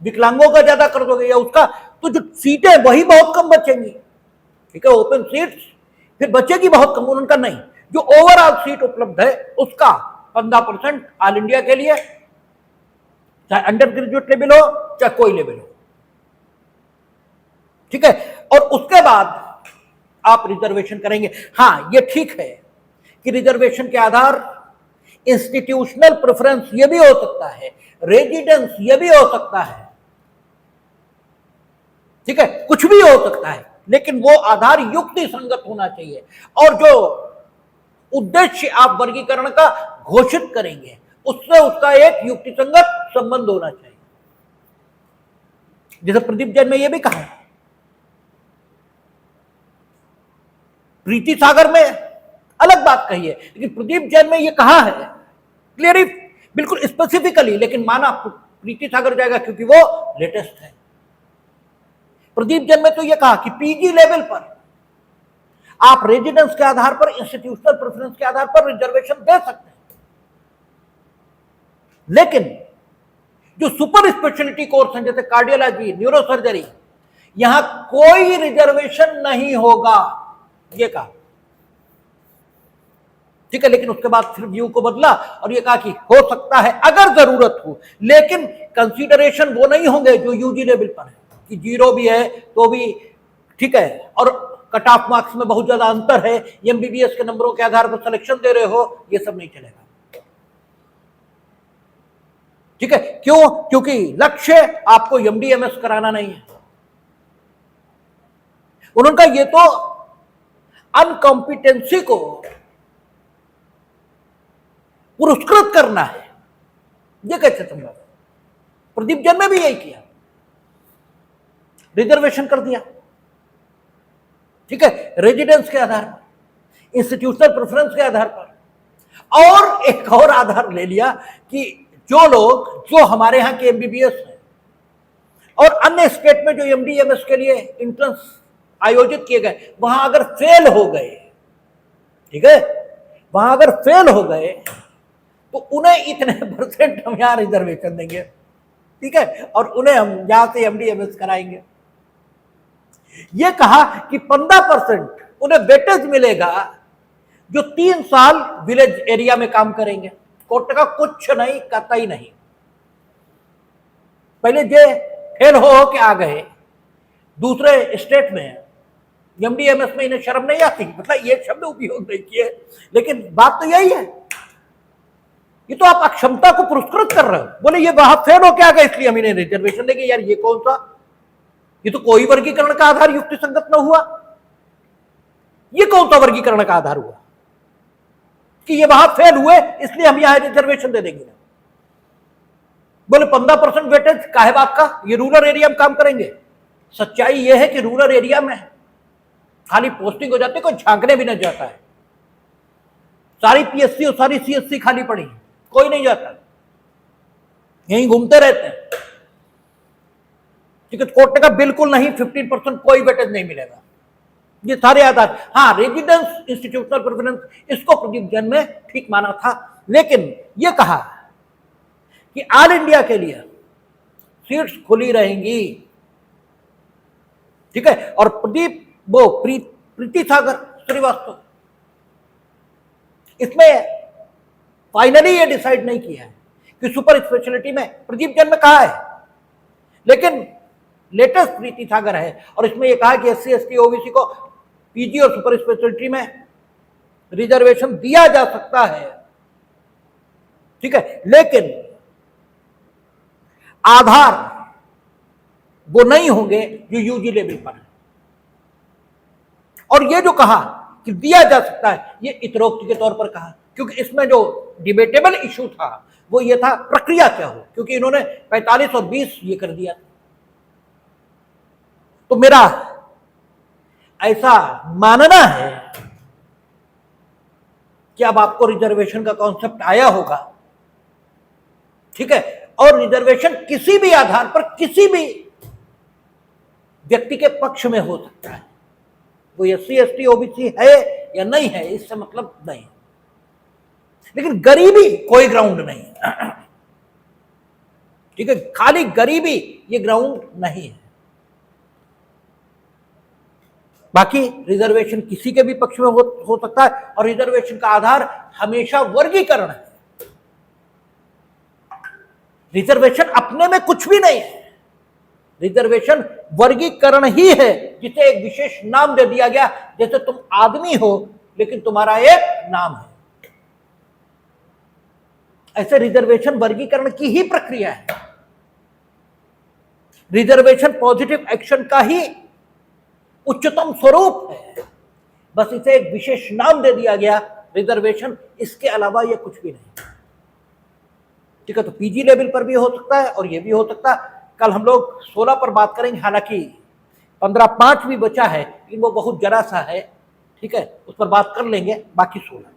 विकलांगों का ज्यादा कर दोगे या उसका, तो जो सीटें वही बहुत कम बचेंगी, ठीक है, ओपन सीट्स फिर बचेगी बहुत कम, उनका नहीं, जो ओवरऑल सीट उपलब्ध है उसका 15% ऑल इंडिया के लिए, चाहे अंडर ग्रेजुएट लेवल हो चाहे कोई लेवल हो, ठीक है। और उसके बाद आप रिजर्वेशन करेंगे। हां, ये ठीक है कि रिजर्वेशन के आधार इंस्टीट्यूशनल प्रेफरेंस ये भी हो सकता है, रेजिडेंस ये भी हो सकता है, ठीक है, कुछ भी हो सकता है, लेकिन वो आधार युक्ति संगत होना चाहिए। और जो उद्देश्य आप वर्गीकरण का घोषित करेंगे उससे उसका एक युक्ति संगत संबंध होना चाहिए। जैसे प्रदीप जैन ने यह भी कहा, प्रीति सागर में अलग बात कही है, लेकिन प्रदीप जैन में यह कहा है क्लियरली, बिल्कुल स्पेसिफिकली, लेकिन माना प्रीति सागर जाएगा क्योंकि वो लेटेस्ट है। प्रदीप जैन में तो यह कहा कि पीजी लेवल पर आप रेजिडेंस के आधार पर, इंस्टीट्यूशनल प्रेफरेंस के आधार पर रिजर्वेशन दे सकते हैं, लेकिन जो सुपर स्पेशलिटी कोर्स हैं जैसे कार्डियोलॉजी, न्यूरोसर्जरी, यहां कोई रिजर्वेशन नहीं होगा, ये कहा, ठीक है। लेकिन उसके बाद फिर व्यू को बदला और ये कहा कि हो सकता है अगर जरूरत हो, लेकिन कंसीडरेशन वो नहीं होंगे जो यूजी लेवल पर है कि 0 भी है तो भी ठीक है, और कट ऑफ मार्क्स में बहुत ज्यादा अंतर है, एमबीबीएस के नंबरों के आधार पर सिलेक्शन दे रहे हो, ये सब नहीं चलेगा, ठीक है। क्यों? क्योंकि लक्ष्य आपको एमडीएमएस कराना नहीं है, उनका ये तो अनकॉम्पिटेंसी को पुरस्कृत करना है, ये कैसे संभव? प्रदीप जैन ने भी यही किया, रिजर्वेशन कर दिया, ठीक है, रेजिडेंस के आधार पर, इंस्टीट्यूशनल प्रेफरेंस के आधार पर, और एक और आधार ले लिया कि जो लोग जो हमारे यहां के एमबीबीएस हैं और अन्य स्टेट में जो एमडीएमएस के लिए एंट्रेंस आयोजित किए गए, वहां अगर फेल हो गए, ठीक है, वहां अगर फेल हो गए तो उन्हें इतने परसेंट हम यहां रिजर्वेशन देंगे, ठीक है, और उन्हें हम यहां से एमडीएमएस कराएंगे। यह कहा कि 15% उन्हें वेटेज मिलेगा जो 3 साल विलेज एरिया में काम करेंगे। कोर्ट का कुछ नहीं, कतई नहीं, पहले जे फेल हो के आ गए दूसरे स्टेट में एमडीएमएस में, इन्हें शर्म नहीं आती, मतलब ये शब्द उपयोग नहीं किए, लेकिन बात तो यही है, ये तो आप अक्षमता को पुरस्कृत कर रहे हो। बोले ये वहां फेल हो के आ गए इसलिए हम इन्हें रिजर्वेशन देंगे, यार ये कौन सा, ये तो कोई वर्गीकरण का आधार युक्ति संगत न हुआ, ये कौन सा वर्गीकरण का आधार हुआ कि ये वहां फेल हुए इसलिए हम यहां रिजर्वेशन दे देंगे। बोले 15% वेटेज काहे बात का, ये रूरल एरिया में काम करेंगे। सच्चाई ये है कि रूरल एरिया में खाली पोस्टिंग हो जाती है, कोई झांकने भी नहीं जाता है, सारी पीएससी और सारी सीएससी खाली पड़ी है, कोई नहीं जाता, यहीं घूमते रहते हैं, ठीक है। कोर्ट का बिल्कुल नहीं, 15% कोई वेटेज नहीं मिलेगा, ये सारे आधार। हाँ, रेजिडेंस, इंस्टीट्यूशनल प्रेफरेंस, इसको प्रदीप जैन ने ठीक माना था, लेकिन यह कहा कि ऑल इंडिया के लिए सीट्स खुली रहेंगी, ठीक है। और प्रीति सागर श्रीवास्तव, इसमें फाइनली ये डिसाइड नहीं किया है कि सुपर स्पेशलिटी में, प्रदीप जैन में कहा है, लेकिन लेटेस्ट प्रीति सागर है, और इसमें यह कहा कि एससी एसटी ओबीसी को पीजी और सुपर स्पेशलिटी में रिजर्वेशन दिया जा सकता है, ठीक है, लेकिन आधार वो नहीं होंगे जो यूजी लेवल पर है। और ये जो कहा कि दिया जा सकता है, ये इतरोक्ति के तौर पर कहा, क्योंकि इसमें जो डिबेटेबल इशू था वो ये था प्रक्रिया क्या हो, क्योंकि इन्होंने 45 और 20 ये कर दिया था। तो मेरा ऐसा मानना है कि अब आपको रिजर्वेशन का कॉन्सेप्ट आया होगा, ठीक है। और रिजर्वेशन किसी भी आधार पर किसी भी व्यक्ति के पक्ष में हो सकता है, वो SC ST OBC है या नहीं है इससे मतलब नहीं, लेकिन गरीबी कोई ग्राउंड नहीं है, ठीक है। खाली गरीबी ये ग्राउंड नहीं है। बाकी रिजर्वेशन किसी के भी पक्ष में हो सकता है, और रिजर्वेशन का आधार हमेशा वर्गीकरण है। रिजर्वेशन अपने में कुछ भी नहीं है, रिजर्वेशन वर्गीकरण ही है, जिसे एक विशेष नाम दे दिया गया। जैसे तुम आदमी हो लेकिन तुम्हारा एक नाम है, ऐसे रिजर्वेशन वर्गीकरण की ही प्रक्रिया है। रिजर्वेशन पॉजिटिव एक्शन का ही उच्चतम स्वरूप है, बस इसे एक विशेष नाम दे दिया गया रिजर्वेशन, इसके अलावा यह कुछ भी नहीं, ठीक है। तो PG लेवल पर भी हो सकता है और यह भी हो सकता है। कल हम लोग 16 पर बात करेंगे, हालांकि 15.5 भी बचा है लेकिन वो बहुत जरा सा है, ठीक है, उस पर बात कर लेंगे। बाकी 16